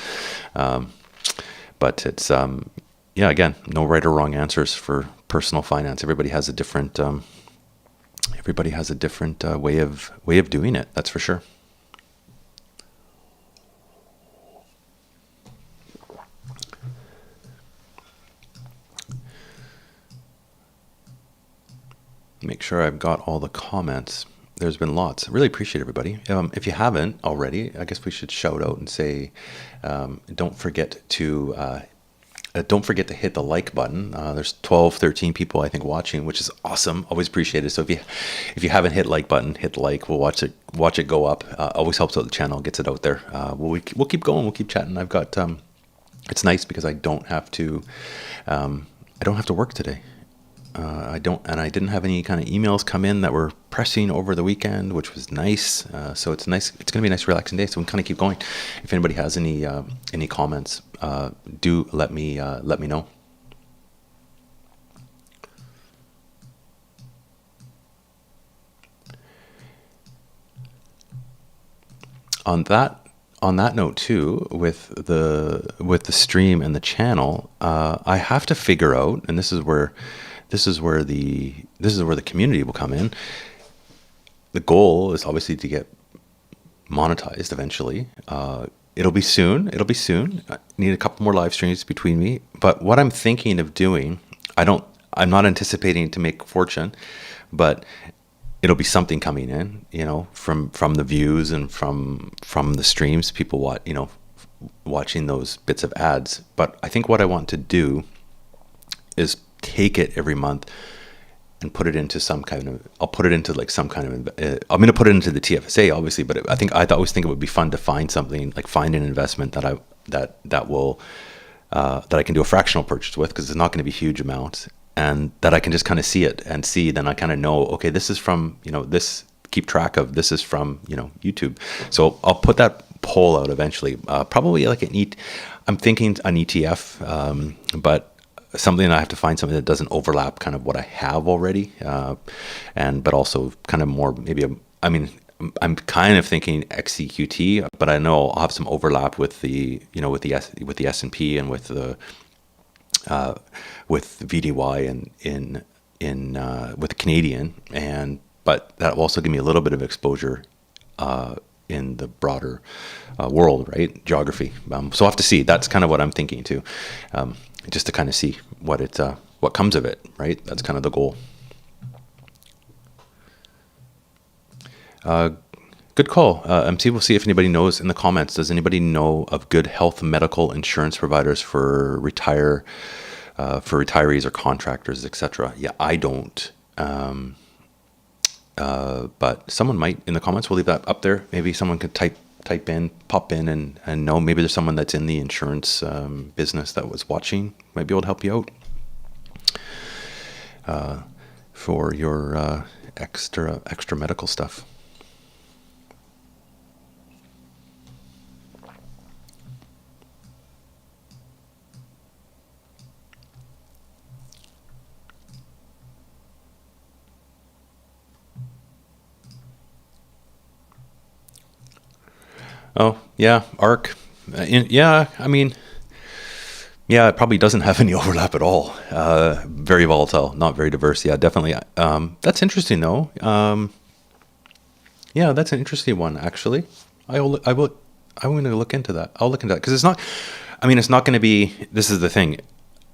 [SPEAKER 1] But it's, again, no right or wrong answers for personal finance. Everybody has a different way of doing it. That's for sure. Make sure I've got all the comments. There's been lots. I really appreciate everybody. If you haven't already, I guess we should shout out and say, don't forget to hit the like button. There's 12, 13 people, I think, watching, which is awesome. Always appreciate it. So if you haven't hit like button, hit the like. We'll watch it go up. Always helps out the channel, gets it out there. We'll keep going. We'll keep chatting. I've got. It's nice because I don't have to work today. I didn't have any kind of emails come in that were pressing over the weekend, which was nice. So it's nice. It's going to be a nice, relaxing day. So we can kind of keep going. If anybody has any comments, do let me know. On that note too, with the stream and the channel, I have to figure out, and this is where the community will come in. The goal is obviously to get monetized eventually. It'll be soon. I need a couple more live streams between me. But what I'm thinking of doing, I'm not anticipating to make a fortune, but it'll be something coming in, from the views and from the streams, people watching those bits of ads. But I think what I want to do is take it every month and put it into some kind of, I'm going to put it into the TFSA, obviously, but I always think it would be fun to find something, like find an investment that I can do a fractional purchase with, because it's not going to be huge amounts, and that I can just kind of see it and see, then I kind of know, okay, this is from, this, keep track of, this is from, YouTube. So I'll put that poll out eventually, probably like I'm thinking an ETF, but something I have to find something that doesn't overlap kind of what I have already, but also kind of more maybe I'm kind of thinking XEQT, but I know I'll have some overlap with the with the S&P and with the VDY and with the Canadian, but that will also give me a little bit of exposure in the broader world, right? Geography. So I'll have to see. That's kind of what I'm thinking too. Just to kind of see what comes of it, right? That's kind of the goal. Good call. MC, we'll see if anybody knows in the comments. Does anybody know of good health medical insurance providers for retirees or contractors, etc.? Yeah, I don't. But someone might in the comments. We'll leave that up there. Maybe someone could pop in and know. Maybe there's someone that's in the insurance business that was watching, might be able to help you out. for your extra medical stuff. Oh, yeah, ARC. Yeah, I mean, yeah, it probably doesn't have any overlap at all. Very volatile, not very diverse. Yeah, definitely. That's interesting, though. Yeah, that's an interesting one, actually. I'm going to look into that. I'll look into that because it's not. I mean, it's not going to be. This is the thing.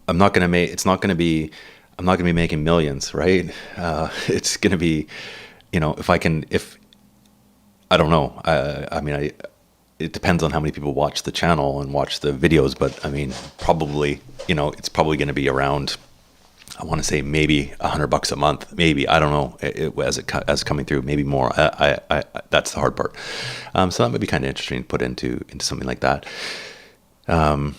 [SPEAKER 1] I'm not going to make. It's not going to be. I'm not going to be making millions, right? It's going to be, if I can. If I don't know. I mean, it depends on how many people watch the channel and watch the videos, but I mean, probably, it's probably going to be around, I want to say maybe $100 a month, maybe, I don't know, as coming through, maybe more. I that's the hard part. So that might be kind of interesting to put into something like that. I'm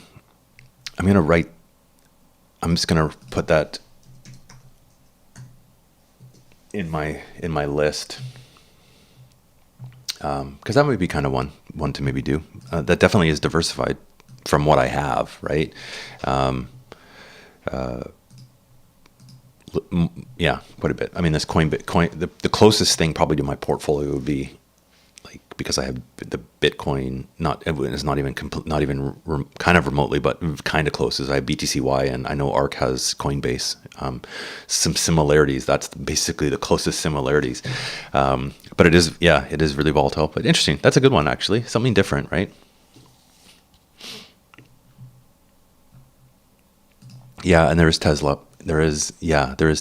[SPEAKER 1] just going to put that in my list. Because that might be kind of one to maybe do. That definitely is diversified from what I have, right? Yeah, quite a bit. I mean, this Bitcoin, the closest thing probably to my portfolio would be, like, because I have the Bitcoin, it's not even kind of remotely, but kind of close, as I have BTC.Y, and I know ARC has Coinbase. Some similarities. That's basically the closest similarities. But it is really volatile, but interesting. That's a good one, actually. Something different, right? Yeah, and there is Tesla. There is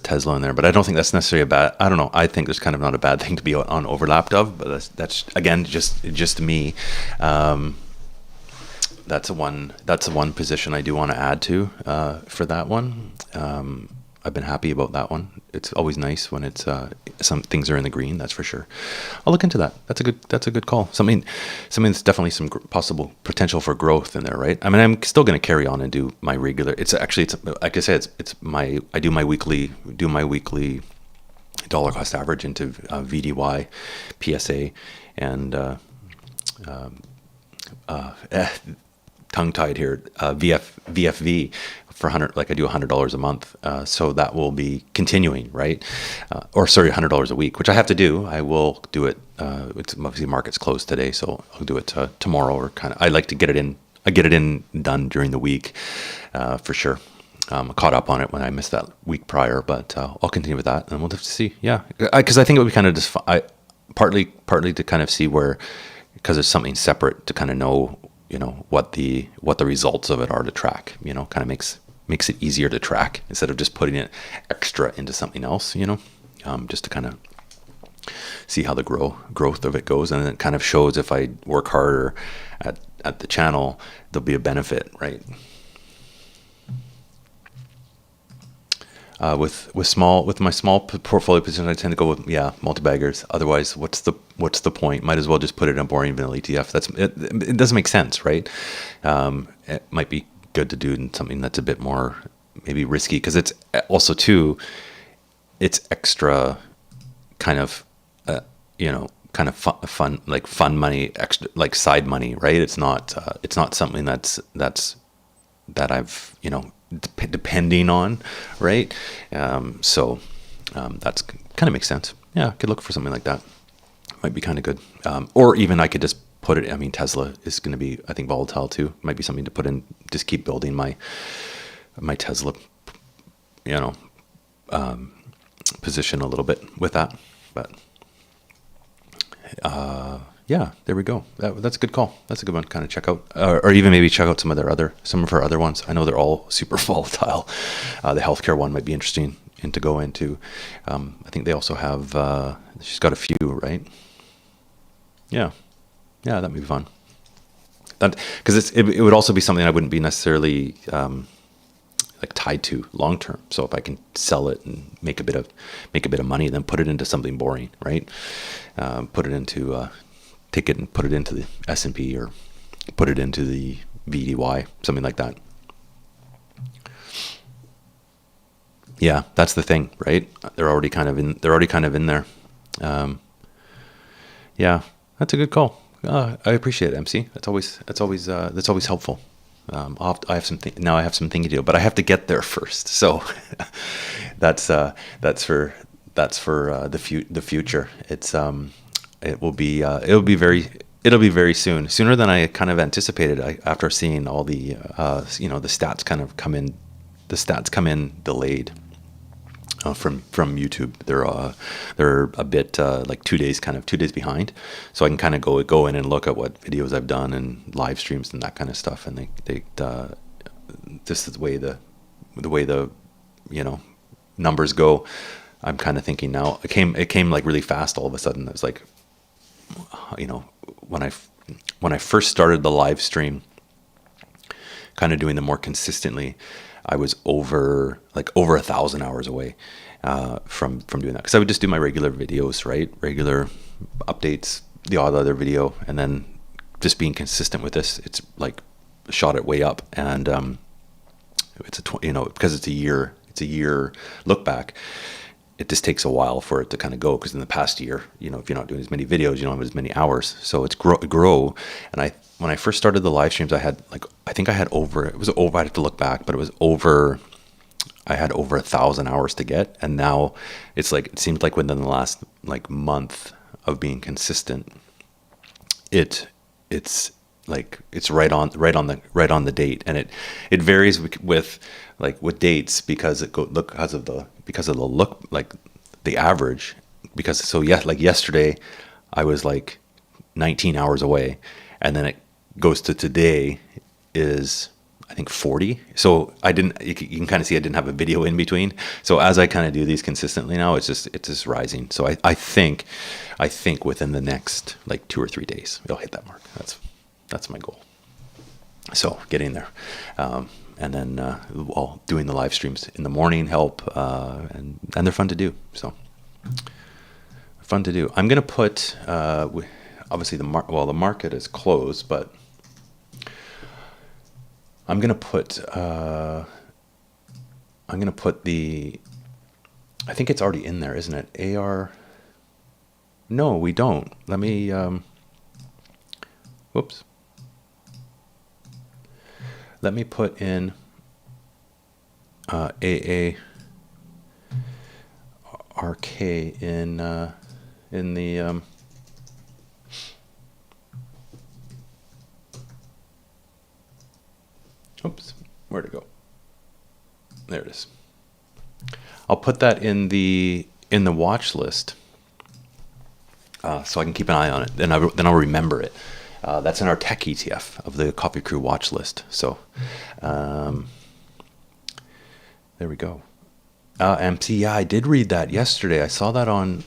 [SPEAKER 1] Tesla in there, but I don't think that's necessarily a bad. I don't know. I think there's kind of not a bad thing to be on overlapped of, but that's again just me. That's a one position I do want to add to for that one. I've been happy about that one. It's always nice when it's some things are in the green. That's for sure. I'll look into that. That's a good call. Something that's definitely some possible potential for growth in there, right? I mean, I'm still going to carry on and do my regular. It's like I said, I do my weekly dollar cost average into VDY, PSA, and tongue tied here, VFV for 100, like I do $100 a month. So that will be continuing, right? $100 a week, which I have to do. I will do it. It's obviously market's closed today, so I'll do it tomorrow, or I like to get it in. I get it in done during the week, for sure. Caught up on it when I missed that week prior, but I'll continue with that, and we'll have to see. Yeah, because I think it would be kind of just partly to kind of see where, because there's something separate to kind of know, what the results of it are to track. Kind of makes it easier to track instead of just putting it extra into something else. Just to kind of see how the growth of it goes, and it kind of shows if I work harder at the channel, there'll be a benefit, right? With my small portfolio position, I tend to go with multi-baggers. Otherwise, what's the point? Might as well just put it in a boring vanilla ETF. It doesn't make sense, right? It might be good to do in something that's a bit more maybe risky, because it's also too, it's extra kind of fun, like fun money, extra like side money, right? It's not something that I've depending on, right? So that's kind of makes sense. Yeah, I could look for something like that. Might be kind of good. Or even I could just put it, I mean, Tesla is going to be, I think, volatile too. Might be something to put in, just keep building my Tesla, position a little bit with that. But yeah, there we go. That's a good call. That's a good one. Kind of check out, or even maybe check out some of her other ones. I know they're all super volatile. The healthcare one might be interesting to go into. I think they also have. She's got a few, right? Yeah, that might be fun. That, because it would also be something I wouldn't be necessarily like tied to long term. So if I can sell it and make a bit of money, then put it into something boring, right? Put it into take it and put it into the S&P, or put it into the VDY, something like that. Yeah, that's the thing, right? They're already kind of in. They're already kind of in there. Yeah, that's a good call. I appreciate it, MC. That's always helpful. I have now I have some thinking to do, but I have to get there first. So that's that's for the future. It'll be very soon, sooner than I kind of anticipated. After seeing all the the stats kind of come in, delayed. From YouTube, they're a bit like 2 days, kind of 2 days behind, so I can kind of go in and look at what videos I've done and live streams and that kind of stuff. And they this is the way the numbers go. I'm kind of thinking now. It came like really fast all of a sudden. It was like, when I first started the live stream, kind of doing them more consistently, I was over 1,000 hours away from doing that, because I would just do my regular videos, right? Regular updates, the odd other video, and then just being consistent with this, it's like shot it way up. And because it's a year look back, it just takes a while for it to kind of go, because in the past year, if you're not doing as many videos, you don't have as many hours, so it's grow. And when I first started the live streams, I had I have to look back, but I had over 1,000 hours to get. And now it seems like within the last month of being consistent, it's right on the date. And it varies with dates, because because of the look, the average, yesterday I was 19 hours away, and then it goes to today is I think 40. So you can kind of see I didn't have a video in between. So as I kind of do these consistently now, it's just rising. So I think within the next 2 or 3 days, it'll hit that mark. That's my goal. So getting there. And then doing the live streams in the morning help, and they're fun to do. So fun to do. I'm gonna put obviously the market is closed, but I'm gonna put the, I think it's already in there, isn't it? AR. No, we don't. Let me. Whoops. Let me put in AARK in the oops, where'd it go? There it is. I'll put that in the watch list, so I can keep an eye on it. Then I'll remember it. That's in our tech ETF of the Coffee Crew watch list. So there we go. MC, yeah, I did read that yesterday. I saw that on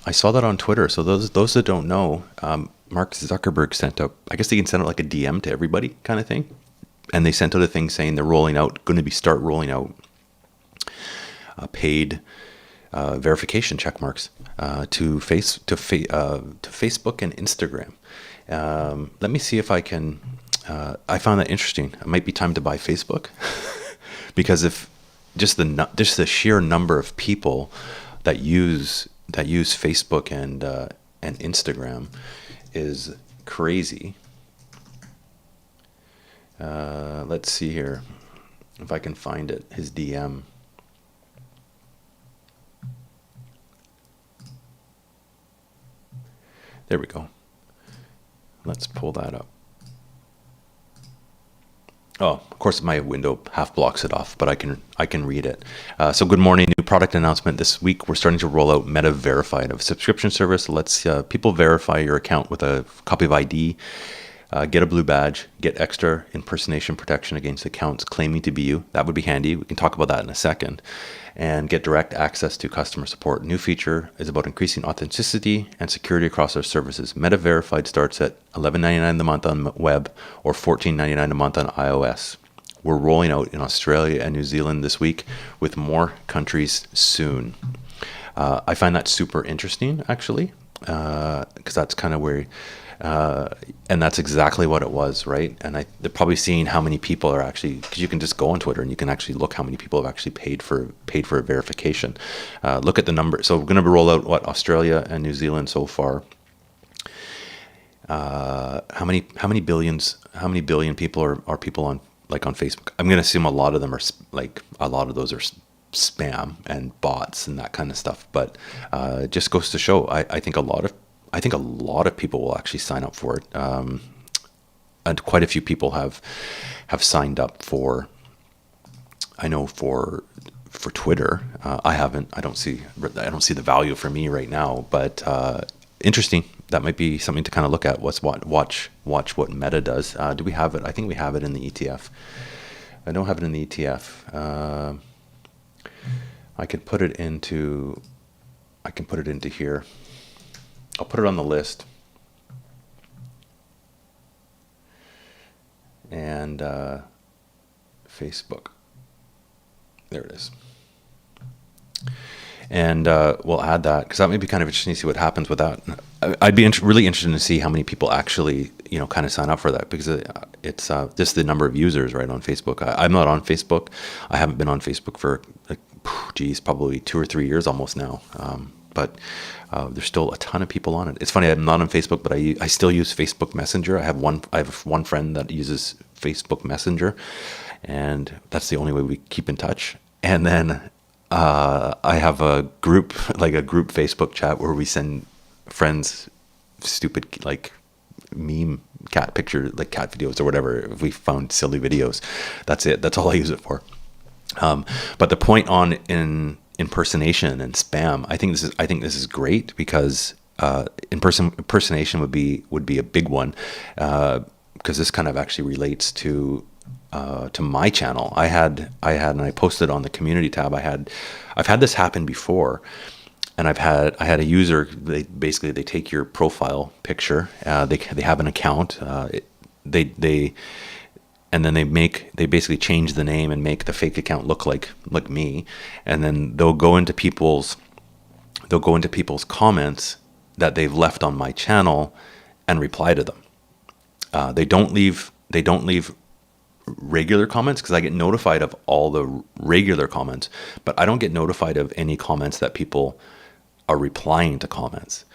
[SPEAKER 1] Twitter. So those that don't know, Mark Zuckerberg sent out, I guess they can send out a DM to everybody kind of thing. And they sent out a thing saying they're going to start rolling out paid verification check marks to Facebook and Instagram. Let me see if I can. I found that interesting. It might be time to buy Facebook because if just the sheer number of people that use Facebook and Instagram is crazy. Let's see here if I can find it. His DM. There we go. Let's pull that up. Oh, of course, my window half blocks it off, but I can read it. So good morning. New product announcement this week. We're starting to roll out Meta Verified, a subscription service that lets people verify your account with a copy of ID, get a blue badge, get extra impersonation protection against accounts claiming to be you. That would be handy. We can talk about that in a second. And get direct access to customer support. New feature is about increasing authenticity and security across our services. Meta Verified starts at $11.99 a month on web or $14.99 a month on iOS. We're rolling out in Australia and New Zealand this week, with more countries soon. I find that super interesting, actually, because that's kind of where And that's exactly what it was, right? And they're probably seeing how many people are actually, because you can just go on Twitter and you can actually look how many people have actually paid for a verification. Look at the number. So we're going to roll out Australia and New Zealand so far. How many billion people are people on Facebook? I'm going to assume a lot of them are a lot of those are spam and bots and that kind of stuff. But it just goes to show, I think a lot of people will actually sign up for it, and quite a few people have signed up for. I know for Twitter, I haven't. I don't see the value for me right now, but interesting. That might be something to kind of look at. Watch what Meta does. Do we have it? I think we have it in the ETF. I don't have it in the ETF. I could put it into here. I'll put it on the list. And Facebook. There it is. And we'll add that, because that may be kind of interesting to see what happens with that. I'd be really interested to see how many people actually, kind of sign up for that, because it's just the number of users right on Facebook. I'm not on Facebook. I haven't been on Facebook for probably 2 or 3 years almost now. But there's still a ton of people on it. It's funny, I'm not on Facebook, but I still use Facebook Messenger. I have one friend that uses Facebook Messenger, and that's the only way we keep in touch. And then I have a group Facebook chat where we send friends stupid meme cat pictures, cat videos or whatever. If we found silly videos, that's it. That's all I use it for. But the point on impersonation and spam, I think this is great, because impersonation would be a big one, because this kind of actually relates to my channel. I had and I posted on the community tab. I've had this happen before, and I had a user. They take your profile picture. They have an account. And then they basically change the name and make the fake account look like me, and then they'll go into people's comments that they've left on my channel and reply to them. They don't leave regular comments, because I get notified of all the regular comments, but I don't get notified of any comments that people are replying to comments.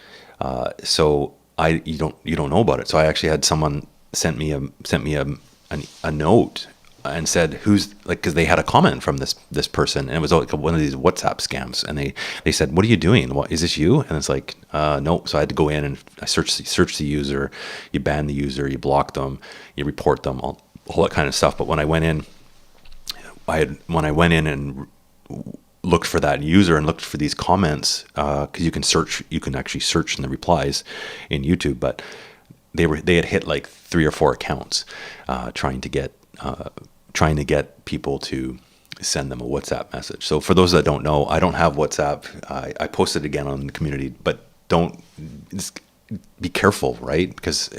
[SPEAKER 1] So you don't know about it. So I actually had someone sent me a note and said, who's, because they had a comment from this person, and it was one of these WhatsApp scams, and they said, what are you doing? What, is this you? And it's no. So I had to go in and I search the user. You ban the user, you block them, you report them, all that kind of stuff. But when I went in and looked for that user and looked for these comments, because you can actually search in the replies in YouTube, but they had hit 3 or 4 accounts, trying to get people to send them a WhatsApp message. So for those that don't know, I don't have WhatsApp. I posted again on the community, but just be careful, right? Because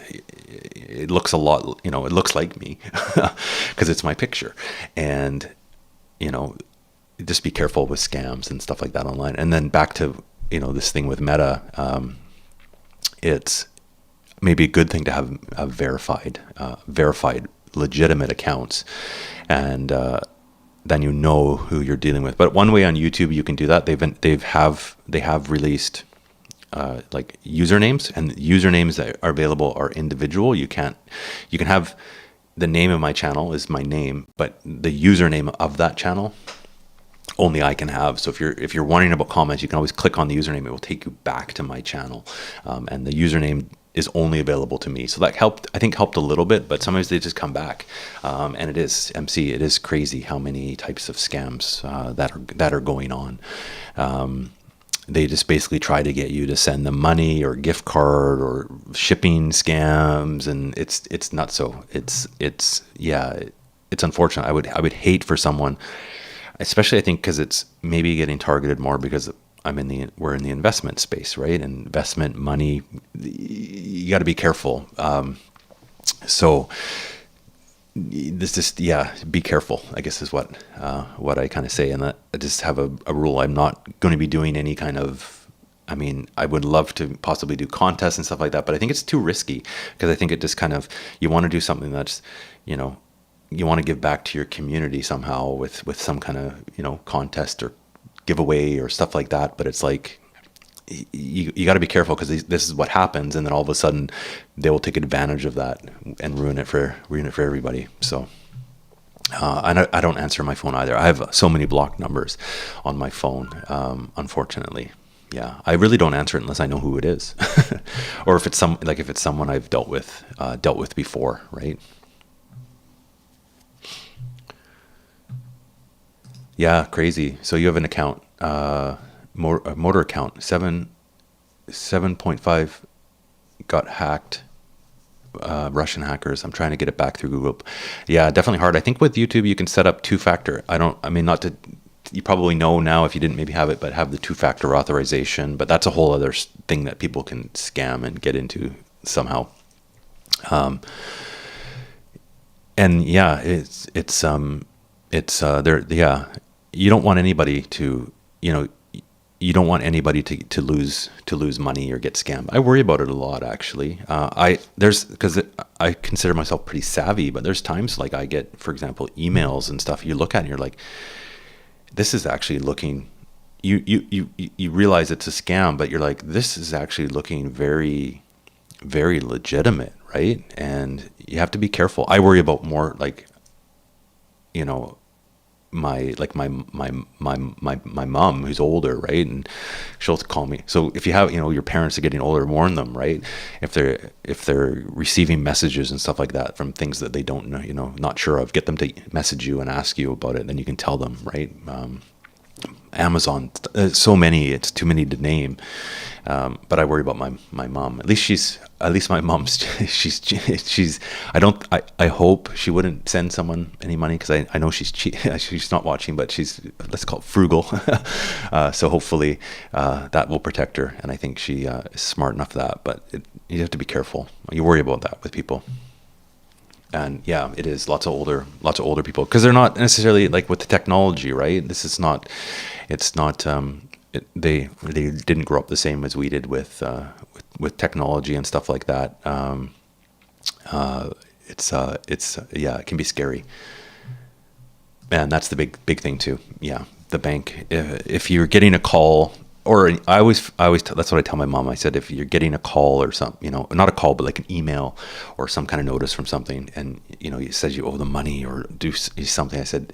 [SPEAKER 1] it looks a lot, it looks like me, because it's my picture, and just be careful with scams and stuff like that online. And then back to this thing with Meta, it's maybe a good thing to have verified legitimate accounts, and then who you're dealing with. But one way on YouTube you can do that, they have released usernames, and usernames that are available are individual. You can have the name of my channel is my name, but the username of that channel only I can have. So if you're wondering about comments, you can always click on the username. It will take you back to my channel, and the username is only available to me. So that helped a little bit, but sometimes they just come back. And it is crazy how many types of scams that are going on. They just basically try to get you to send them money or gift card or shipping scams, and it's not so. It's unfortunate. I would hate for someone, especially I think because it's maybe getting targeted more because we're in the investment space, right? And investment money, you got to be careful. So this just, be careful, I guess is what I kind of say. And that I just have a rule. I'm not going to be doing any kind of I mean, I would love to possibly do contests and stuff like that, but I think it's too risky because I think it just kind of, you want to do something that's, you know, you want to give back to your community somehow with some kind of, you know, contest or giveaway or stuff like that. But it's like, you got to be careful because this is what happens. And then all of a sudden they will take advantage of that and ruin it for everybody. So, I don't answer my phone either. I have so many blocked numbers on my phone, unfortunately. Yeah, I really don't answer it unless I know who it is, or if it's someone I've dealt with before, right? Yeah, crazy. So you have an account, a motor account, 7.5 got hacked. Russian hackers. I'm trying to get it back through Google. Yeah, definitely hard. I think with YouTube you can set up two-factor. Not to, you probably know now if you didn't maybe have it, but have the two-factor authorization. But that's a whole other thing that people can scam and get into somehow. And yeah, it's there. Yeah, you don't want anybody to, you know, you don't want anybody to lose money or get scammed. I worry about it a lot, actually. Because I consider myself pretty savvy, but there's times like I get, for example, emails and stuff. You look at it and you're like, this is actually looking. You realize it's a scam, but you're like, this is actually looking very, very legitimate, right? And you have to be careful. I worry about more like, you know, my mom who's older, right? And she'll call me. So if you have, you know, your parents are getting older, warn them, right? If they're receiving messages and stuff like that from things that they don't know, you know, not sure of, get them to message you and ask you about it. Then you can tell them, right? Amazon, so many, it's too many to name. But I worry about my mom. At least my mom's, she's, I hope she wouldn't send someone any money because I know she's not watching, but she's, let's call it frugal. So hopefully that will protect her. And I think she is smart enough for that, but you have to be careful. You worry about that with people. And yeah, it is lots of older people because they're not necessarily like with the technology, right? This is not, it's not, they didn't grow up the same as we did with technology and stuff like that. It's yeah, it can be scary. And that's the big thing too. Yeah. The bank, if you're getting a call, or I always that's what I tell my mom. I said, if you're getting a call or something, you know, not a call, but like an email or some kind of notice from something, and you know, it says you owe the money or do something. I said,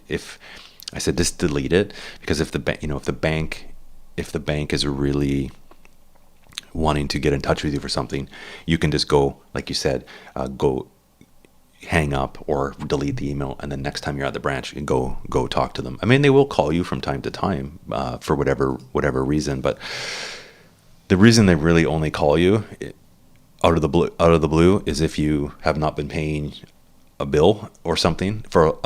[SPEAKER 1] just delete it, because if the bank is really wanting to get in touch with you for something, you can just go, like you said, go hang up or delete the email, and then next time you're at the branch, you can go talk to them. I mean, they will call you from time to time for whatever reason, but the reason they really only call you out of the blue is if you have not been paying a bill or something for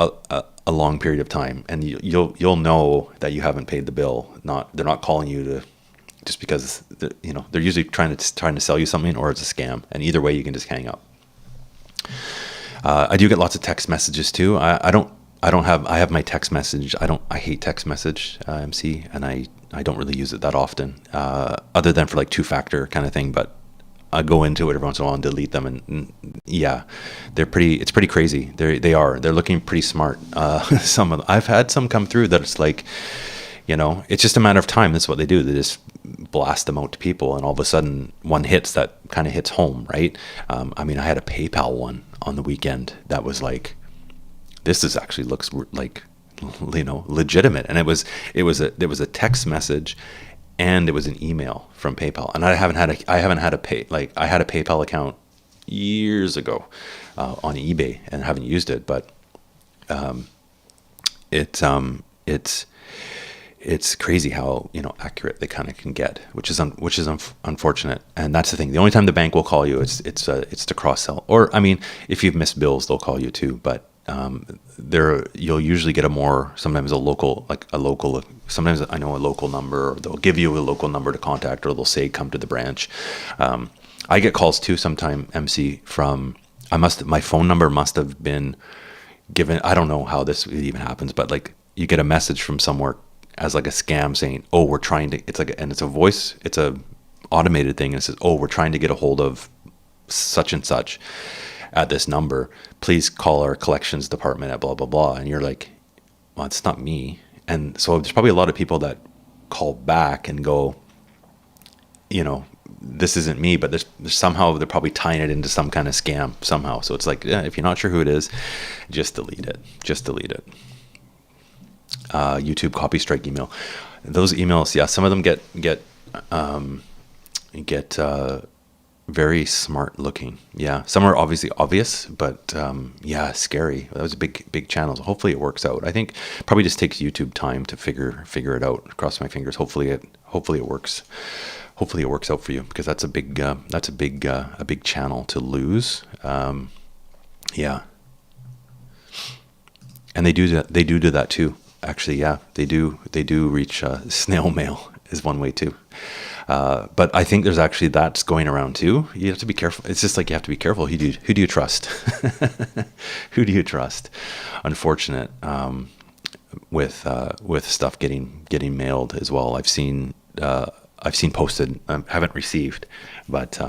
[SPEAKER 1] a long period of time, and you'll know that you haven't paid the bill. They're not calling you to just because they're usually trying to sell you something, or it's a scam, and either way you can just hang up. I do get lots of text messages too. I have my text message. I hate text message, MC, and I don't really use it that often, other than for like two-factor kind of thing. But I go into it every once in a while and delete them. And yeah, it's pretty crazy. They're looking pretty smart. I've had some come through that it's like, it's just a matter of time. That's what they do. They just blast them out to people, and all of a sudden one hits that kind of hits home, right? I had a PayPal one on the weekend that was like, this actually looks like, legitimate. And it was a text message, and it was an email from PayPal. And I had a PayPal account years ago on eBay, and haven't used it, but it's crazy how accurate they kind of can get, which is unfortunate. And that's the thing. The only time the bank will call you, it's to cross sell. Or if you've missed bills, they'll call you too. But you'll usually get sometimes a local. Sometimes I know a local number, or they'll give you a local number to contact, or they'll say come to the branch. I get calls too sometime, MC, from my phone number must have been given. I don't know how this even happens, but like you get a message from somewhere as like a scam saying, oh, we're trying to, it's a voice, it's a automated thing, and it says, oh, we're trying to get a hold of such and such at this number. Please call our collections department at blah, blah, blah. And you're like, well, it's not me. And so there's probably a lot of people that call back and go, this isn't me, but there's somehow they're probably tying it into some kind of scam somehow. So it's like, yeah, if you're not sure who it is, just delete it. YouTube copy strike email. Those emails, yeah, some of them get very smart looking. Yeah, some are obviously obvious, but yeah, scary. That was a big channel. So hopefully it works out. I think probably just takes YouTube time to figure it out. Cross my fingers. Hopefully it works. Hopefully it works out for you, because that's a big channel to lose. Yeah, and they do that too. Actually, yeah, they do reach snail mail is one way too. But I think there's actually that's going around too. You have to be careful. It's just like you have to be careful. Who do you trust? Who do you trust? Unfortunate with stuff getting mailed as well. I've seen posted. Haven't received, but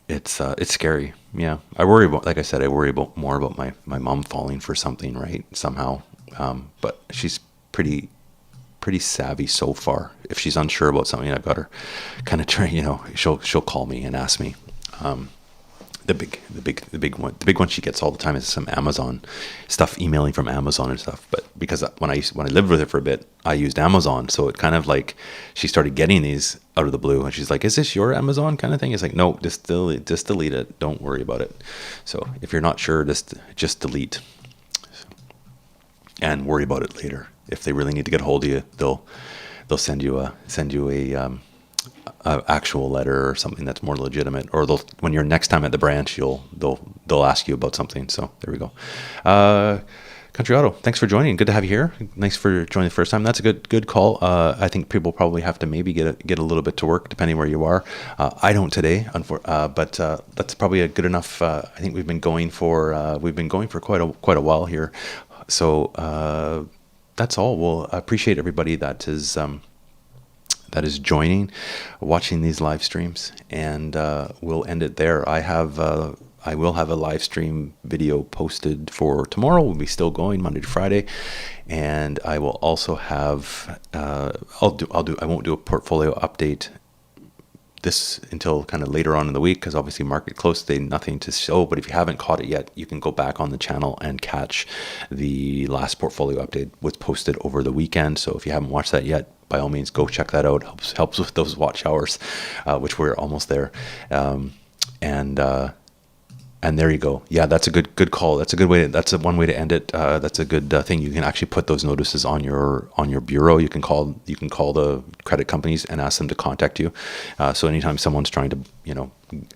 [SPEAKER 1] it's scary. Yeah, I worry about. Like I said, I worry more about my mom falling for something, right? Somehow, but she's pretty savvy so far. If she's unsure about something, I've got her kind of try. She'll call me and ask me. The big one she gets all the time is some Amazon stuff, emailing from Amazon and stuff. But because when I lived with her for a bit, I used Amazon, so it kind of like she started getting these out of the blue, and she's like, "Is this your Amazon kind of thing?" It's like, no, just delete it. Don't worry about it. So if you're not sure, just delete, and worry about it later. If they really need to get a hold of you, they'll send you a actual letter or something that's more legitimate, or when you're next time at the branch, they'll ask you about something. So there we go. Country Auto, thanks for joining. Good to have you here. Thanks for joining the first time. That's a good call. I think people probably have to maybe get a little bit to work depending where you are. I don't today, but that's probably a good enough. I think we've been going for quite a while here. So that's all. We'll appreciate everybody that is joining, watching these live streams, and we'll end it there. I will have a live stream video posted for tomorrow. We'll be still going Monday to Friday, and I will also have I won't do a portfolio update this until kind of later on in the week, because obviously market close today, nothing to show. But if you haven't caught it yet, you can go back on the channel and catch the last portfolio update was posted over the weekend. So if you haven't watched that yet, by all means, go check that out. Helps with those watch hours, which we're almost there. And there you go. Yeah, that's a good call. That's a good way. That's one way to end it. That's a good thing. You can actually put those notices on your bureau. You can call the credit companies and ask them to contact you. So anytime someone's trying to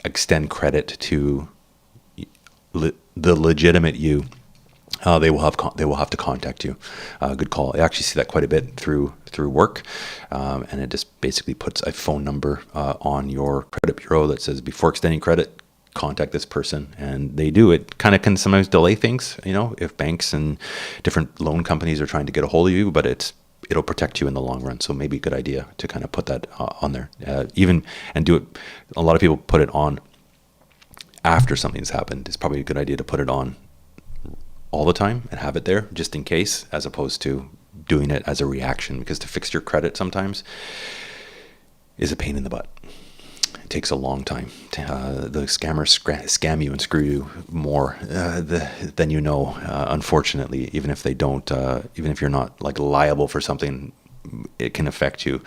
[SPEAKER 1] extend credit to the legitimate you, they will have to contact you. Good call. I actually see that quite a bit through work, and it just basically puts a phone number on your credit bureau that says, before extending credit, contact this person. And they do. It kind of can sometimes delay things, if banks and different loan companies are trying to get a hold of you, but it'll protect you in the long run. So maybe a good idea to kind of put that on there, and do it. A lot of people put it on after something's happened. It's probably a good idea to put it on all the time and have it there just in case, as opposed to doing it as a reaction, because to fix your credit sometimes is a pain in the butt. It takes a long time. The scammers scam you and screw you more than unfortunately, even if they don't, even if you're not like liable for something, it can affect you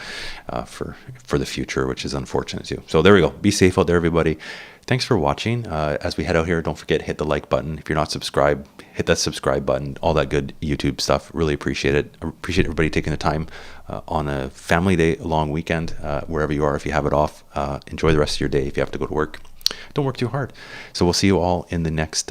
[SPEAKER 1] for the future, which is unfortunate too. So there we go. Be safe out there, everybody. Thanks for watching. As we head out here, don't forget, hit the like button. If you're not subscribed, hit that subscribe button. All that good YouTube stuff. Really appreciate it. I appreciate everybody taking the time on a family day, a long weekend, wherever you are. If you have it off, enjoy the rest of your day. If you have to go to work, don't work too hard. So we'll see you all in the next